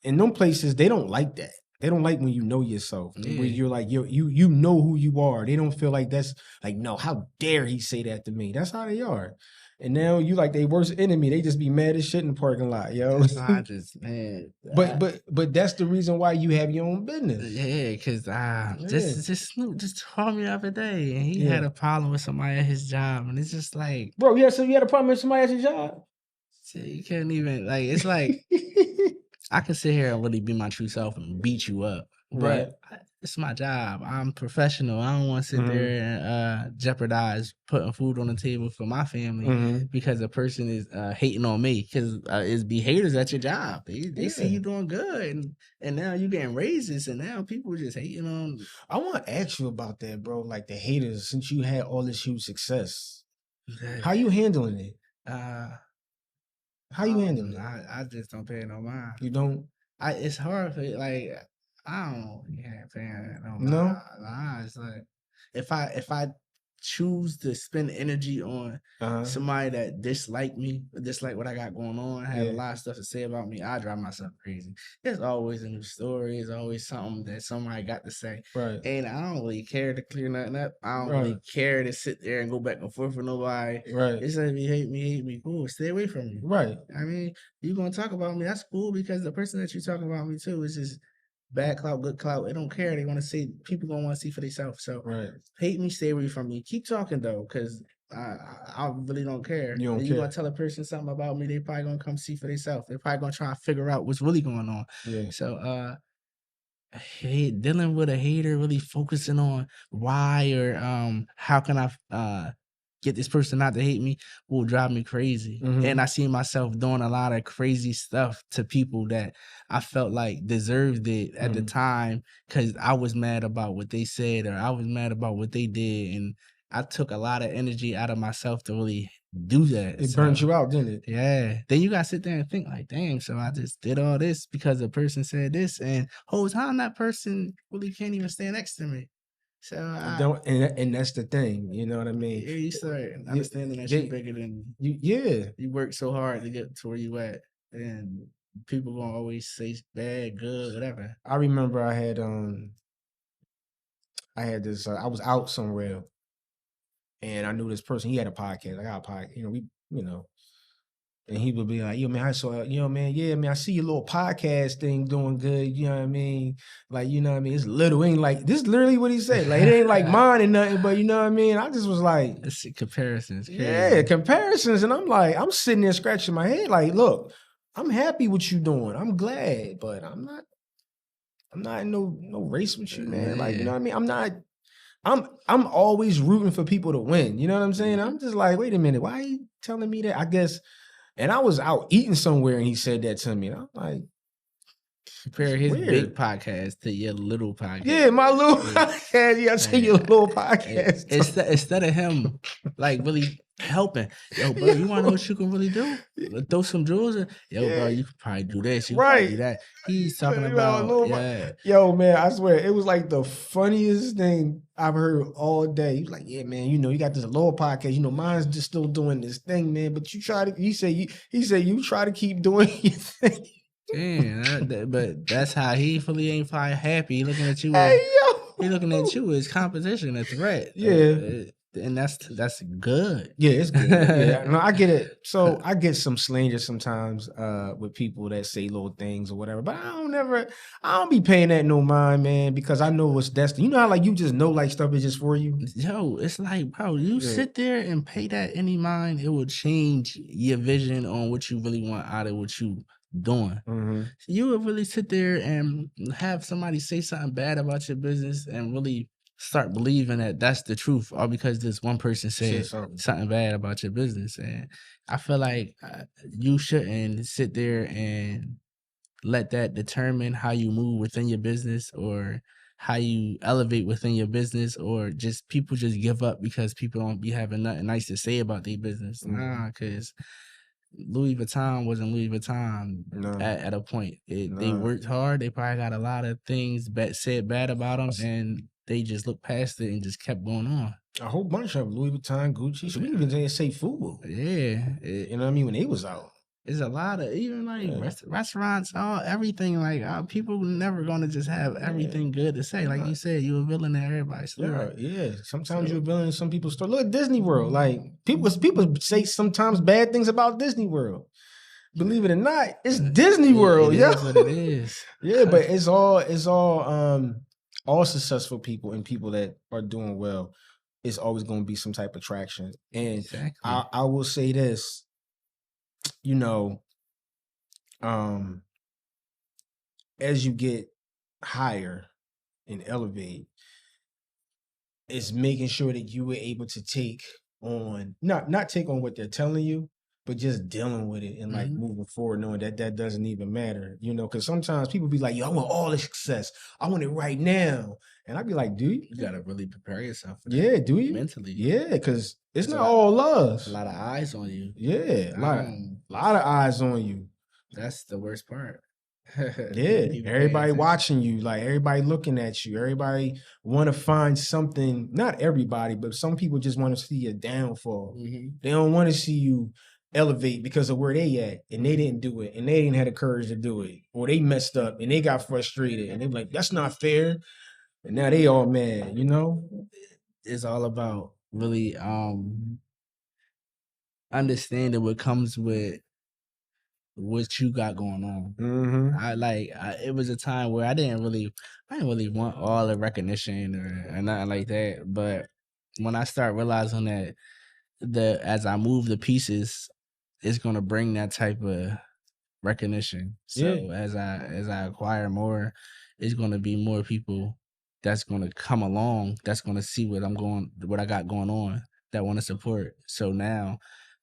in them places, they don't like that. They don't like when you know yourself. Where you're like, you know who you are. They don't feel like that's like, no, how dare he say that to me? That's how they are. And now you like their worst enemy. They just be mad as shit in the parking lot, yo. I just, man. But that's the reason why you have your own business. Yeah, because just Snoop just called me the other day, and he had a problem with somebody at his job, and it's just like, bro, yeah. So you had a problem with somebody at your job? So you can't even like. It's like. I can sit here and really be my true self and beat you up. But it's my job. I'm professional. I don't want to sit there and jeopardize putting food on the table for my family because a person is hating on me. Because it's be haters at your job. They see you doing good, and now you getting raises, and now people just hating on. I want to ask you about that, bro. Like the haters, since you had all this huge success, how you handling it? How you handling it? I just don't pay no mind. You don't? It's hard for like I don't pay no mind. No? Nah, it's like if I choose to spend energy on somebody that dislike me, dislike what I got going on, have a lot of stuff to say about me, I drive myself crazy. There's always a new story. There's always something that somebody got to say. Right. And I don't really care to clear nothing up. I don't really care to sit there and go back and forth with nobody. Right. It's like, if you hate me, cool. Stay away from me. Right. I mean, you're going to talk about me. That's cool, because the person that you're talking about me to is just bad clout, good clout. They don't care. They want to see, people gonna want to see for themselves. So hate me, stay away from me. Keep talking though, because I really don't care. You don't care. You're gonna tell a person something about me, they probably gonna come see for themselves. They're probably gonna try to figure out what's really going on. Yeah. So dealing with a hater, really focusing on why or how can I get this person not to hate me will drive me crazy. And I see myself doing a lot of crazy stuff to people that I felt like deserved it at the time, because I was mad about what they said or I was mad about what they did. And I took a lot of energy out of myself to really do that. It burnt you out, didn't it? Yeah. Then you gotta sit there and think like, damn, so I just did all this because a person said this, and whole time that person really can't even stand next to me. So and that's the thing, you know what I mean? Yeah, you start understanding that you're bigger than you. Yeah, you work so hard to get to where you at, and people gonna always say bad, good, whatever. I remember I had this. I was out somewhere, and I knew this person. He had a podcast. I got a podcast. And he would be like, yo, man, I saw, man, yeah, man, I see your little podcast thing doing good, you know what I mean? Like, you know what I mean? It's little, ain't like, this is literally what he said. Like, it ain't like mine and nothing, but you know what I mean? I just was like. It's comparisons. Crazy. Yeah, comparisons. And I'm like, I'm sitting there scratching my head like, look, I'm happy what you doing. I'm glad, but I'm not in no race with you, man. Like, you know what I mean? I'm always rooting for people to win. You know what I'm saying? I'm just like, wait a minute, why are you telling me that? I guess. And I was out eating somewhere and he said that to me. And I'm like, compare his big podcast to your little podcast. Yeah, my little podcast. Yeah, I see your little podcast. Instead of him like really helping, yo, bro, you want to know what you can really do? Throw some drills in. Yo, bro, you could probably do this. You can do that. He's talking about, Yo, man, I swear, it was like the funniest thing I've heard all day. He was like, yeah, man, you got this lower podcast. Mine's just still doing this thing, man. But you try to, he said you try to keep doing your thing. Damn, but that's how he fully ain't probably happy. He looking at you. Hey, yo. He looking at you as competition, a threat. Yeah. and that's good. Yeah, it's good. Yeah, no, I get it. So I get some slander sometimes with people that say little things or whatever, but I don't be paying that no mind, man, because I know what's destined. You know how like you just know like stuff is just for you? Yo, it's like, bro, you Yeah. sit there and pay that any mind, it will change your vision on what you really want out of what you doing. Mm-hmm. You would really sit there and have somebody say something bad about your business and really start believing that that's the truth, all because this one person said something bad about your business. And I feel like you shouldn't sit there and let that determine how you move within your business or how you elevate within your business, or just people just give up because people don't be having nothing nice to say about their business. Nah, because Louis Vuitton wasn't Louis Vuitton at a point. They worked hard. They probably got a lot of things said bad about them, and they just looked past it and just kept going on. A whole bunch of Louis Vuitton, Gucci. So we even say Fubu. Yeah. You know what I mean? When they was out. It's a lot of even like restaurants, everything. Like people never gonna just have everything good to say. Like you said, you a villain in everybody's story. Yeah. Sometimes you're a villain in some people's story. Look at Disney World. Like people say sometimes bad things about Disney World. Believe it or not, it's Disney World. Yeah, that's what it is. Yeah, but it's all successful people and people that are doing well. It's always going to be some type of traction. And exactly. I will say this. You know, as you get higher and elevate, it's making sure that you were able to take on not take on what they're telling you, but just dealing with it and like moving forward, knowing that doesn't even matter, you know, because sometimes people be like, yo, I want all the success. I want it right now. And I'd be like, dude, you got to really prepare yourself for that. Yeah, do you? Mentally. Yeah, because it's not all love. A lot of eyes on you. Yeah, a lot of eyes on you. That's the worst part. Yeah, everybody watching you, like everybody looking at you. Everybody want to find something. Not everybody, but some people just want to see your downfall. They don't want to see you elevate because of where they at, and they didn't do it, and they didn't have the courage to do it, or they messed up and they got frustrated, and they're like, "That's not fair." And now they all mad. You know, it's all about really understanding what comes with what you got going on. It was a time where I didn't really want all the recognition or nothing like that. But when I start realizing that as I move the pieces, it's gonna bring that type of recognition. So as I acquire more, it's gonna be more people that's gonna come along, that's gonna see what I got going on, that want to support. So now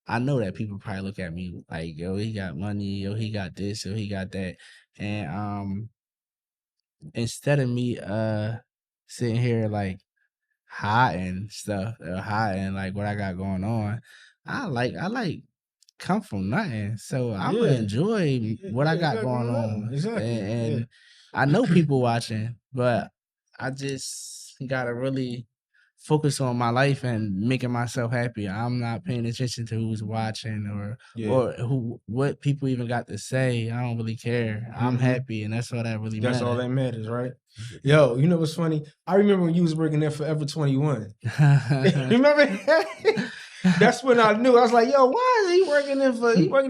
I know that people probably look at me like, yo, he got money, yo, he got this, yo, he got that. And instead of me sitting here like hiding stuff or hiding like what I got going on, I like come from nothing. So I'm gonna enjoy what I got going on. Exactly. And I know people watching, but I just gotta really focus on my life and making myself happy. I'm not paying attention to who's watching or what people even got to say. I don't really care. I'm happy, and that's all that really matters. That's all that matters, right? Yo, you know what's funny? I remember when you was working there Forever 21. Remember? That's when I knew. I was like, yo, why is he working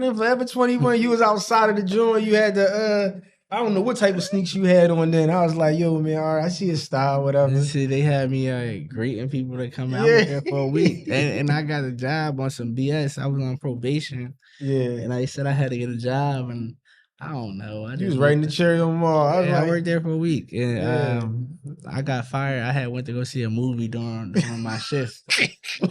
in Forever 21? You was outside of the joint. You had the I don't know what type of sneaks you had on then. I was like, yo, man, all right, I see his style, whatever. See, they had me greeting people that come out there for a week. And I got a job on some BS. I was on probation. Yeah. And I said I had to get a job, and I don't know. You was writing the cherry on the mall. I worked there for a week. And I got fired. I went to go see a movie during my shift. You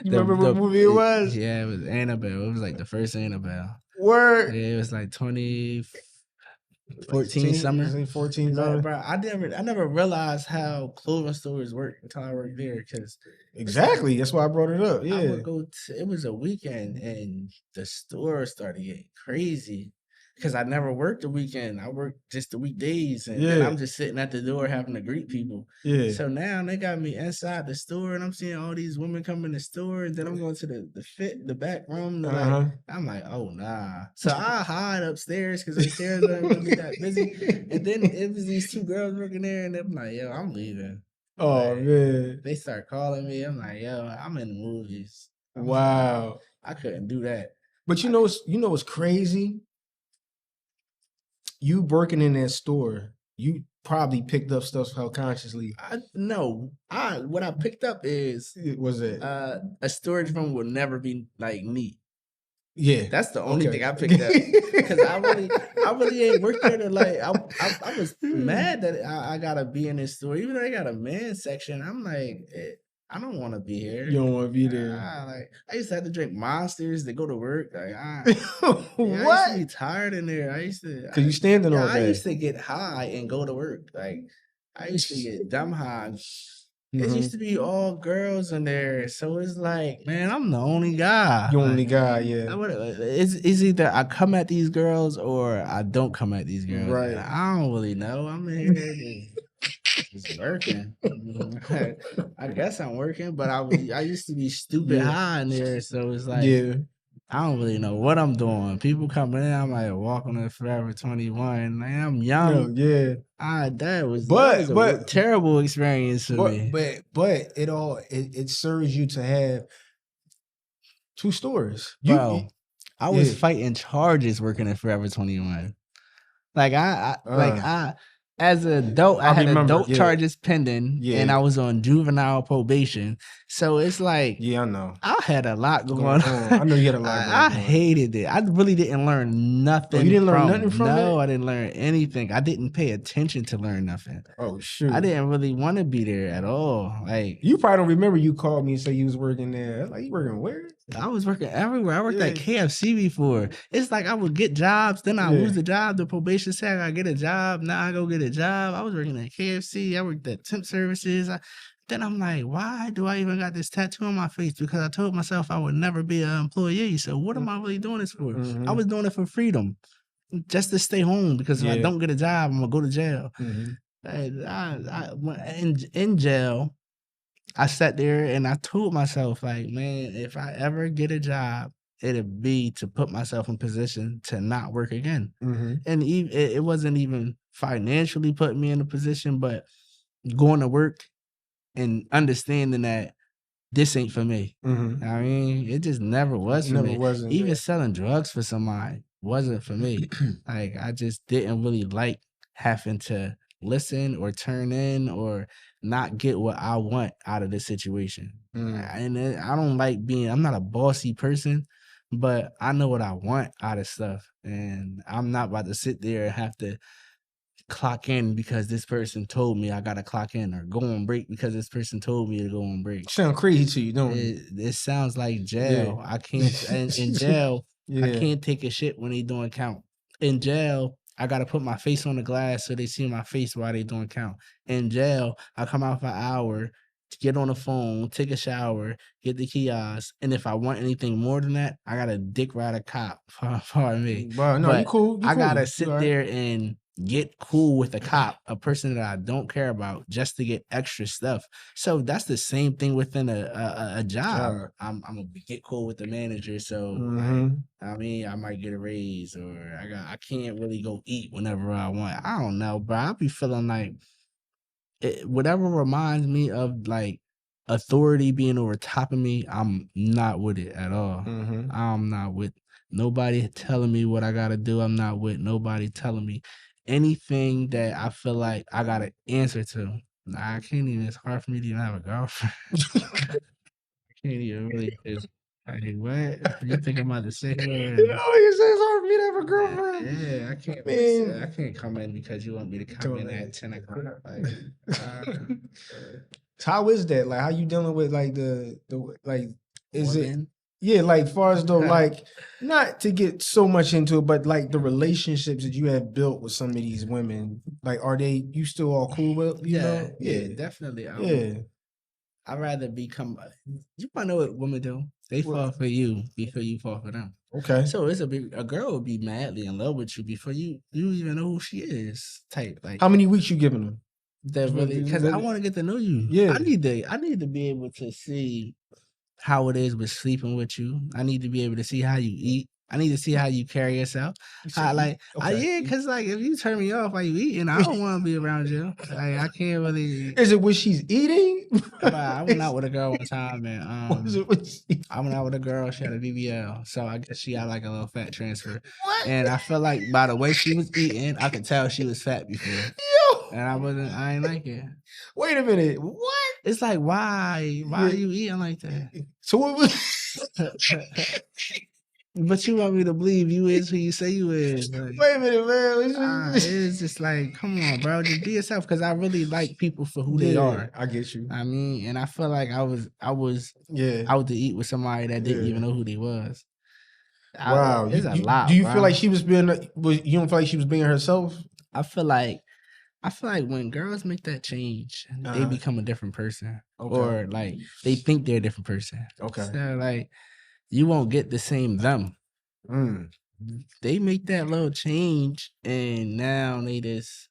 remember what movie it was? Yeah, it was Annabelle. It was like the first Annabelle. Word. Yeah, it was like 2014 summer. 14 bro, I never realized how clothing stores work until I worked there. Because exactly, that's why I brought it up. Yeah, I would go. It was a weekend, and the store started getting crazy. Because I never worked the weekend. I worked just the weekdays. And then I'm just sitting at the door having to greet people. Yeah. So now they got me inside the store, and I'm seeing all these women come in the store. And then I'm going to the back room. I'm like, oh, nah. So I hide upstairs because upstairs wasn't really that busy. And then it was these two girls working there, and I'm like, yo, I'm leaving. Oh Like, man. they start calling me. I'm like, yo, I'm in the movies. Wow. I couldn't do that. But you know what's crazy? You working in that store, you probably picked up stuff subconsciously. What I picked up is Was it? a storage room will never be like neat. Yeah, that's the only thing I picked up because I really ain't worked there to like. I was mad that I gotta be in this store, even though they got a men's section. I'm like, I don't want to be here. You don't want to be there. Like I used to have to drink Monsters to go to work. Like what? I used to be tired in there. I used to because you standing all day. I used to get high and go to work. Like I used to get dumb high. It used to be all girls in there, so it's like, man, I'm the only guy. You only guy, yeah. It's either I come at these girls or I don't come at these girls. Right. And I don't really know. I'm in here just working. I guess I'm working, but I used to be stupid high in there, so it's like, I don't really know what I'm doing. People coming in, I'm like walking in Forever 21. Man, I'm young. That was a terrible experience for me. But it serves you to have 2 stores. Bro, I was fighting charges working at Forever 21. Like I as an adult, I had adult charges pending, and I was on juvenile probation. So it's like, I know. I had a lot going on. I know you had a lot going on. I hated it. I really didn't learn nothing. Oh, you didn't learn nothing from it? No, I didn't learn anything. I didn't pay attention to learn nothing. Oh, shoot. I didn't really want to be there at all. Like, you probably don't remember you called me and said you was working there. Like, you working where? I was working everywhere. I worked at KFC before. It's like I would get jobs, then I lose the job. The probation said I get a job. Now I go get a job. I was working at KFC. I worked at temp services. Then I'm like, why do I even got this tattoo on my face? Because I told myself I would never be an employee. So what am I really doing this for? I was doing it for freedom, just to stay home. Because if I don't get a job, I'm gonna go to jail. In jail, I sat there and I told myself, like, man, if I ever get a job, it'd be to put myself in position to not work again. And it wasn't even financially putting me in a position, but going to work and understanding that this ain't for me. I mean, it just never was for me. Even selling drugs for somebody wasn't for me. Like, I just didn't really like having to listen or turn in or not get what I want out of this situation. And I don't like I'm not a bossy person, but I know what I want out of stuff. And I'm not about to sit there and have to clock in because this person told me I gotta clock in, or go on break because this person told me to go on break. Sound crazy to you, don't it? It sounds like jail. I can't in jail. I can't take a shit when they doing count. In jail, I gotta put my face on the glass so they see my face while they doing count. In jail, I come out for an hour to get on the phone, take a shower, get the kiosk, and if I want anything more than that, I gotta dick ride a cop. Pardon me. Bro, no, you cool. I gotta sit there and get cool with a cop, a person that I don't care about, just to get extra stuff. So that's the same thing within a job. I'm gonna get cool with the manager. So I mean, I might get a raise, or I can't really go eat whenever I want. I don't know, bro. I be feeling like whatever reminds me of like authority being over top of me, I'm not with it at all. I'm not with nobody telling me what I gotta do. I'm not with nobody telling me anything that I feel like I gotta answer to. I can't even. It's hard for me to even have a girlfriend. I can't even really. Like, what? You think I'm about to sit here? You say it's hard for me to have a girlfriend. Yeah, I can't. Man. I can't come in because you want me to come in at 10 o'clock. Like, how is that? Like, how you dealing with like the like? Is women? It? Yeah, like far as though, like, not to get so much into it, but like the relationships that you have built with some of these women, like, are you still all cool with? You know? Yeah, definitely. I'd rather become. You want to know what women do? They fall for you before you fall for them. Okay. So it's a girl will be madly in love with you before you even know who she is. Type like. How many weeks you giving them? That really, because I want to get to know you. Yeah. I need to be able to see how it is with sleeping with you. I need to be able to see how you eat. I need to see how you carry yourself. How, like, yeah, because like if you turn me off while you eating, I don't want to be around you. Like, I can't really. Is it when she's eating? But I went out with a girl one time, and Is it when I went out with a girl. She had a BBL, so I guess she had like a little fat transfer. What? And I felt like by the way she was eating, I could tell she was fat before. Yo, and I ain't like it. Wait a minute. What? It's like why are you eating like that? So what was? But you want me to believe you is who you say you is. Like, Wait a minute, man. it's just like, come on, bro, just be yourself. Because I really like people for who they are. I get you. I mean, and I feel like I was out to eat with somebody that didn't even know who they was. Wow, it's a lot. Do you bro. feel like she was being? You don't feel like she was being herself? I feel like when girls make that change, they become a different person, or like they think they're a different person. Okay, so like you won't get the same them. They make that little change, and now they just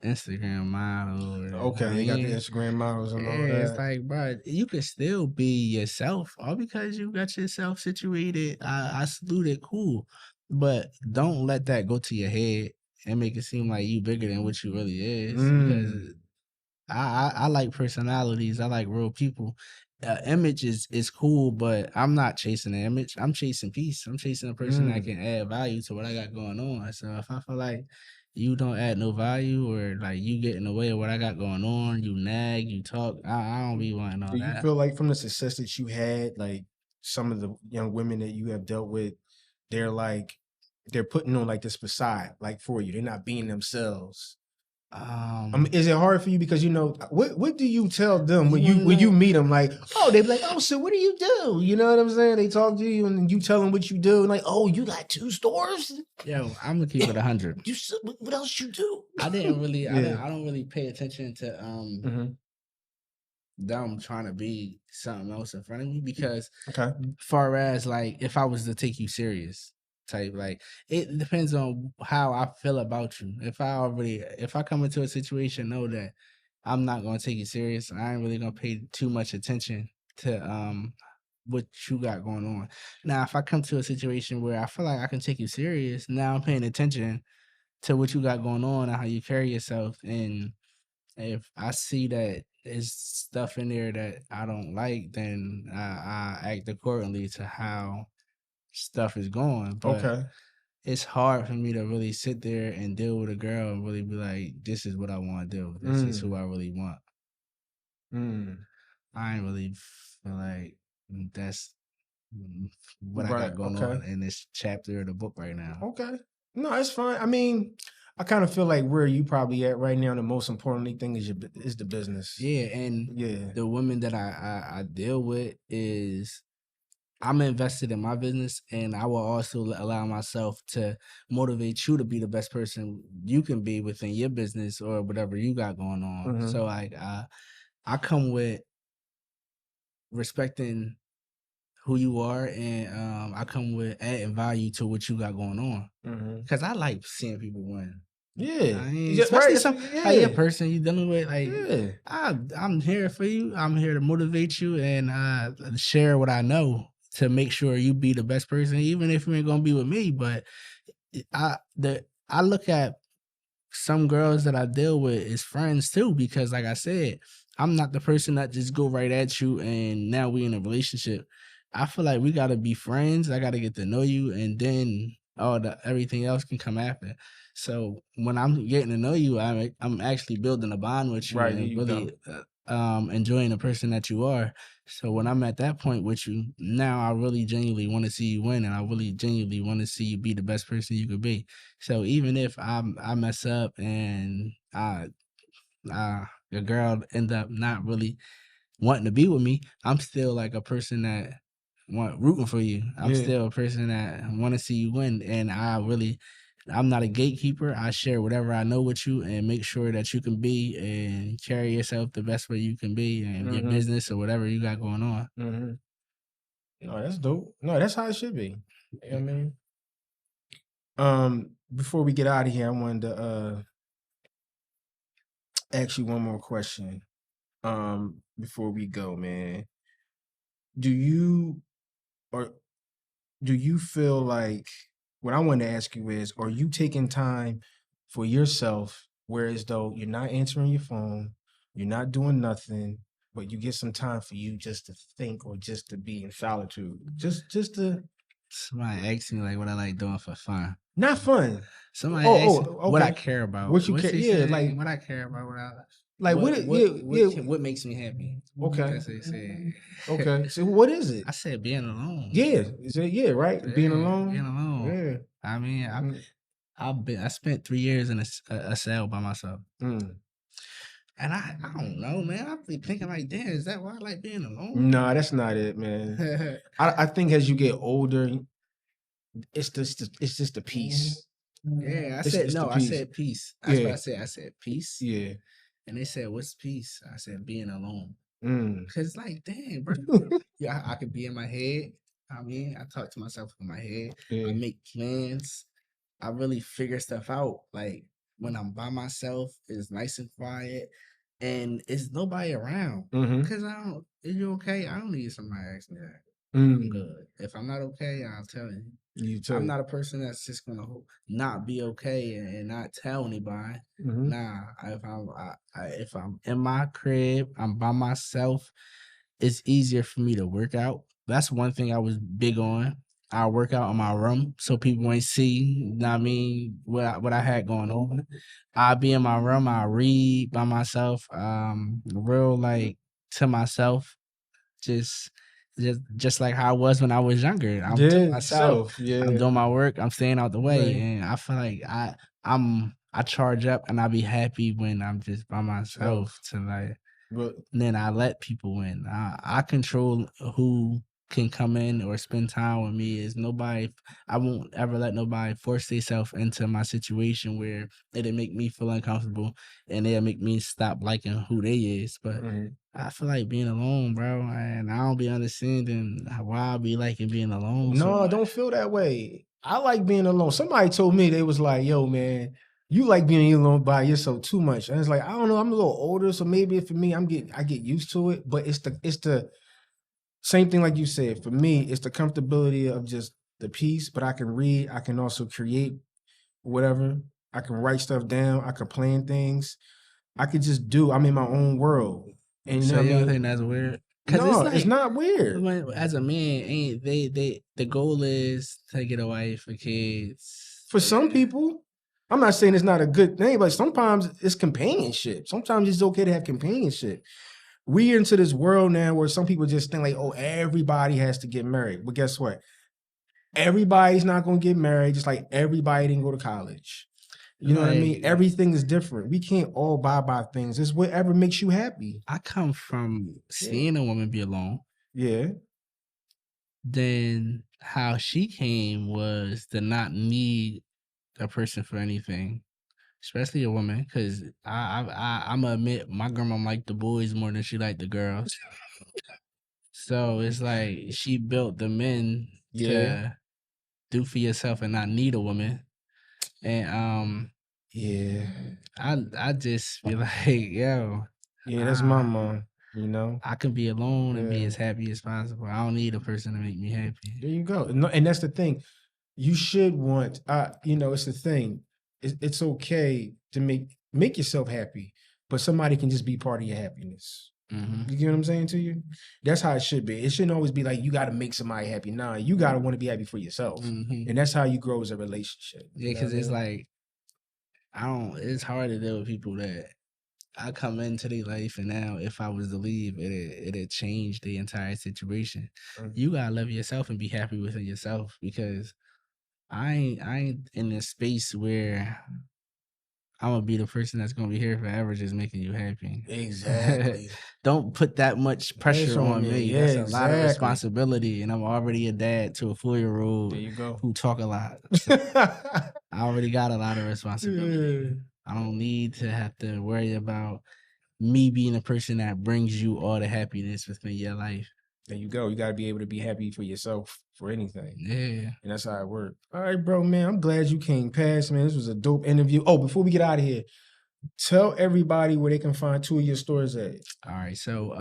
Instagram model. Okay, they got the Instagram models and all that. It's like, bro, you can still be yourself, all because you got yourself situated. I salute it, cool, but don't let that go to your head and make it seem like you bigger than what you really is. Because I like personalities. I like real people. Image is cool, but I'm not chasing the image. I'm chasing peace. I'm chasing a person that can add value to what I got going on. So if I feel like you don't add no value, or like you get in the way of what I got going on, you nag, you talk, I don't be wanting all that. Do you feel like from the success that you had, like some of the young women that you have dealt with, they're putting on like this facade, like for you, they're not being themselves? Is it hard for you because what do you tell them when you meet them? Like, oh, they be like, oh, so what do you do? You know what I'm saying? They talk to you and you tell them what you do, and like, oh, you got 2 stores? Yo, I'm gonna keep it 100. What else you do? I didn't really, I don't really pay attention to them trying to be something else in front of me, because far as like if I was to take you serious type, like it depends on how I feel about you. If I come into a situation, know that I'm not gonna take you serious, I ain't really gonna pay too much attention to what you got going on. Now if I come to a situation where I feel like I can take you serious, now I'm paying attention to what you got going on and how you carry yourself. And if I see that there's stuff in there that I don't like, then I act accordingly to how stuff is going. But it's hard for me to really sit there and deal with a girl and really be like, this is what I want to do. This is who I really want. I ain't really feel like that's what I got going on in this chapter of the book right now. Okay. No, it's fine. I mean, I kind of feel like where you probably at right now, the most important thing is the business. Yeah, and the women that I deal with is I'm invested in my business, and I will also allow myself to motivate you to be the best person you can be within your business or whatever you got going on. So like I come with respecting who you are, and I come with adding value to what you got going on. Because I like seeing people win. Yeah, I mean, especially like your person you dealing with. Like, I'm here for you. I'm here to motivate you and share what I know to make sure you be the best person, even if you ain't gonna be with me. But I look at some girls that I deal with as friends too, because like I said, I'm not the person that just go right at you and now we in a relationship. I feel like we gotta be friends. I gotta get to know you, and then everything else can come after. So when I'm getting to know you, I'm actually building a bond with you, and really enjoying the person that you are. So when I'm at that point with you, now I really genuinely want to see you win, and I really genuinely want to see you be the best person you could be. So even if I mess up and the girl end up not really wanting to be with me, I'm still like a person that rooting for you. I'm still a person that want to see you win, and I'm not a gatekeeper. I share whatever I know with you and make sure that you can be and carry yourself the best way you can be in your business or whatever you got going on. No, that's dope. No, that's how it should be. You know what I mean? Before we get out of here, I wanted to ask you one more question. Before we go, man. Do you do you feel like, what I want to ask you is, are you taking time for yourself, whereas though you're not answering your phone, you're not doing nothing, but you get some time for you just to think or just to be in solitude? Just to Somebody asked me like what I like doing for fun. not fun. Somebody asked me what I Okay. care about. What you What's care? he Yeah, saying? like What I care about. What I like what? Yeah. what makes me happy? Okay. That's what he said. Okay. So what is it? I said being alone. Yeah. Is it, yeah, right? Being Yeah, alone. being alone. Yeah. I mean, Mm. I spent 3 years in a cell by myself. Mm. And I don't know, man. I be thinking like, damn, is that why I like being alone? No, that's not it, man. I think as you get older, it's just the peace. Yeah, I It's said the no. I peace. said peace. That's what Yeah. I said. I said peace. Yeah. And they said, "What's peace?" I said, "Being alone." Mm. Cause like, damn, bro. Yeah, I could be in my head. I mean, I talk to myself in my head. Yeah. I make plans. I really figure stuff out. Like when I'm by myself, it's nice and quiet, and it's nobody around. Mm-hmm. Cause I don't. Are you okay? I don't need somebody to ask me that. I'm Mm. good. If I'm not okay, I'll tell you. You tell I'm you. not a person that's just gonna not be okay and not tell anybody. Mm-hmm. Nah, if I'm in my crib, I'm by myself. It's easier for me to work out. That's one thing I was big on. I work out in my room so people ain't see. Know what I mean, what I had going on. I be in my room. I read by myself. Real like to myself. Just just like how I was when I was younger. I'm to Yeah, myself. yeah. I'm doing my work. I'm staying out the way, Right. and I feel like I charge up and I be happy when I'm just by myself. To like, But and then I let people in. I control who can come in or spend time with me. Is nobody. I won't ever let nobody force themselves into my situation where it'll make me feel uncomfortable and it'll make me stop liking who they is. But I feel like being alone, bro, and I don't be understanding why I be liking being alone so no, much. don't feel that way. I like being alone. Somebody told me, they was like, "Yo, man, you like being alone by yourself too much." And it's like, I don't know. I'm a little older, so maybe for me, I get used to it. But it's the same thing like you said. For me, it's the comfortability of just the peace. But I can read. I can also create whatever. I can write stuff down. I can plan things. I could just do. I'm in my own world. And you know So what I you don't mean? think that's weird? Because No, it's it's like not weird. as a man, ain't they the goal is to get a wife or kids. For some people, I'm not saying it's not a good thing, but sometimes it's companionship. Sometimes it's okay to have companionship. We're into this world now where some people just think like, oh, everybody has to get married. But guess what? Everybody's not going to get married, just like everybody didn't go to college. You know what I mean? Like, Everything is different. We can't all buy things. It's whatever makes you happy. I come from seeing a woman be alone. Yeah. Then how she came was to not need a person for anything, especially a woman. Because I'm gonna admit my grandma liked the boys more than she liked the girls. So it's like she built the men Yeah. to do for yourself and not need a woman. And Yeah. I just feel like, yo, Yeah, that's my mom, you know? I can be alone and be Yeah. as happy as possible. I don't need a person to make me happy. There you go. No, and that's the thing. You should want, it's the thing. It's okay to make yourself happy, but somebody can just be part of your happiness. Mm-hmm. You get what I'm saying to you? That's how it should be. It shouldn't always be like you got to make somebody happy. Nah, you got to want to be happy for yourself, Mm-hmm. and that's how you grow as a relationship. Yeah, because it's like it's hard to deal with people that I come into their life, and now if I was to leave, it'd change the entire situation. You gotta love yourself and be happy within yourself, because I ain't in a space where I'm gonna be the person that's gonna be here forever, just making you happy. Exactly. Don't put that much pressure on me. Yeah, That's a lot of exactly. responsibility, and I'm already a dad to a 4-year-old There you go. who talk a lot. So I already got a lot of responsibility. I don't need to have to worry about me being a person that brings you all the happiness within your life. There you go. You got to be able to be happy for yourself for anything. Yeah. And that's how it works. All right, bro, man. I'm glad you came past, man. This was a dope interview. Oh, before we get out of here, tell everybody where they can find 2 of your stores at. All right. So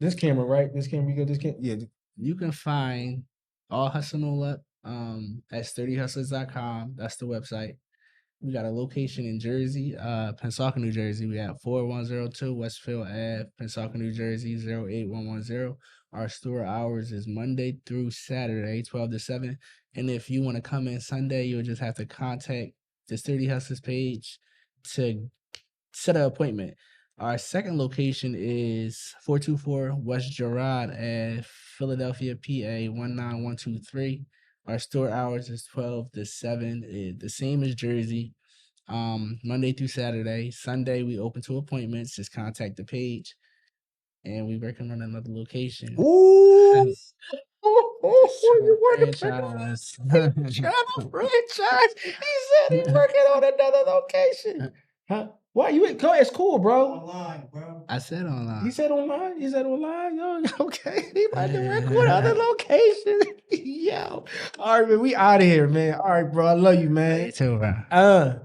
this camera, right? This camera, you got this camera? Yeah. You can find All Hustle No Luck at sturdyhustlers.com. That's the website. We got a location in Jersey, Pensacola, New Jersey. We have 4102 Westfield Ave, Pensacola, New Jersey, 08110. Our store hours is Monday through Saturday, 12 to 7. And if you want to come in Sunday, you'll just have to contact the Sturdy Hustlers page to set an appointment. Our second location is 424 West Gerard Ave, Philadelphia, PA 19123. Our store hours is 12 to 7. The same as Jersey. Monday through Saturday. Sunday we open to appointments. Just contact the page, and we working on another location. Ooh. You franchise. Trying to franchise. He said he's working on another location. Huh? Why you? It's cool, bro. Online, bro. I said online. He said online. He said online. Yo, okay. He about to work on other locations. Yo. All right, man. We out of here, man. All right, bro. I love you, man. You too, bro.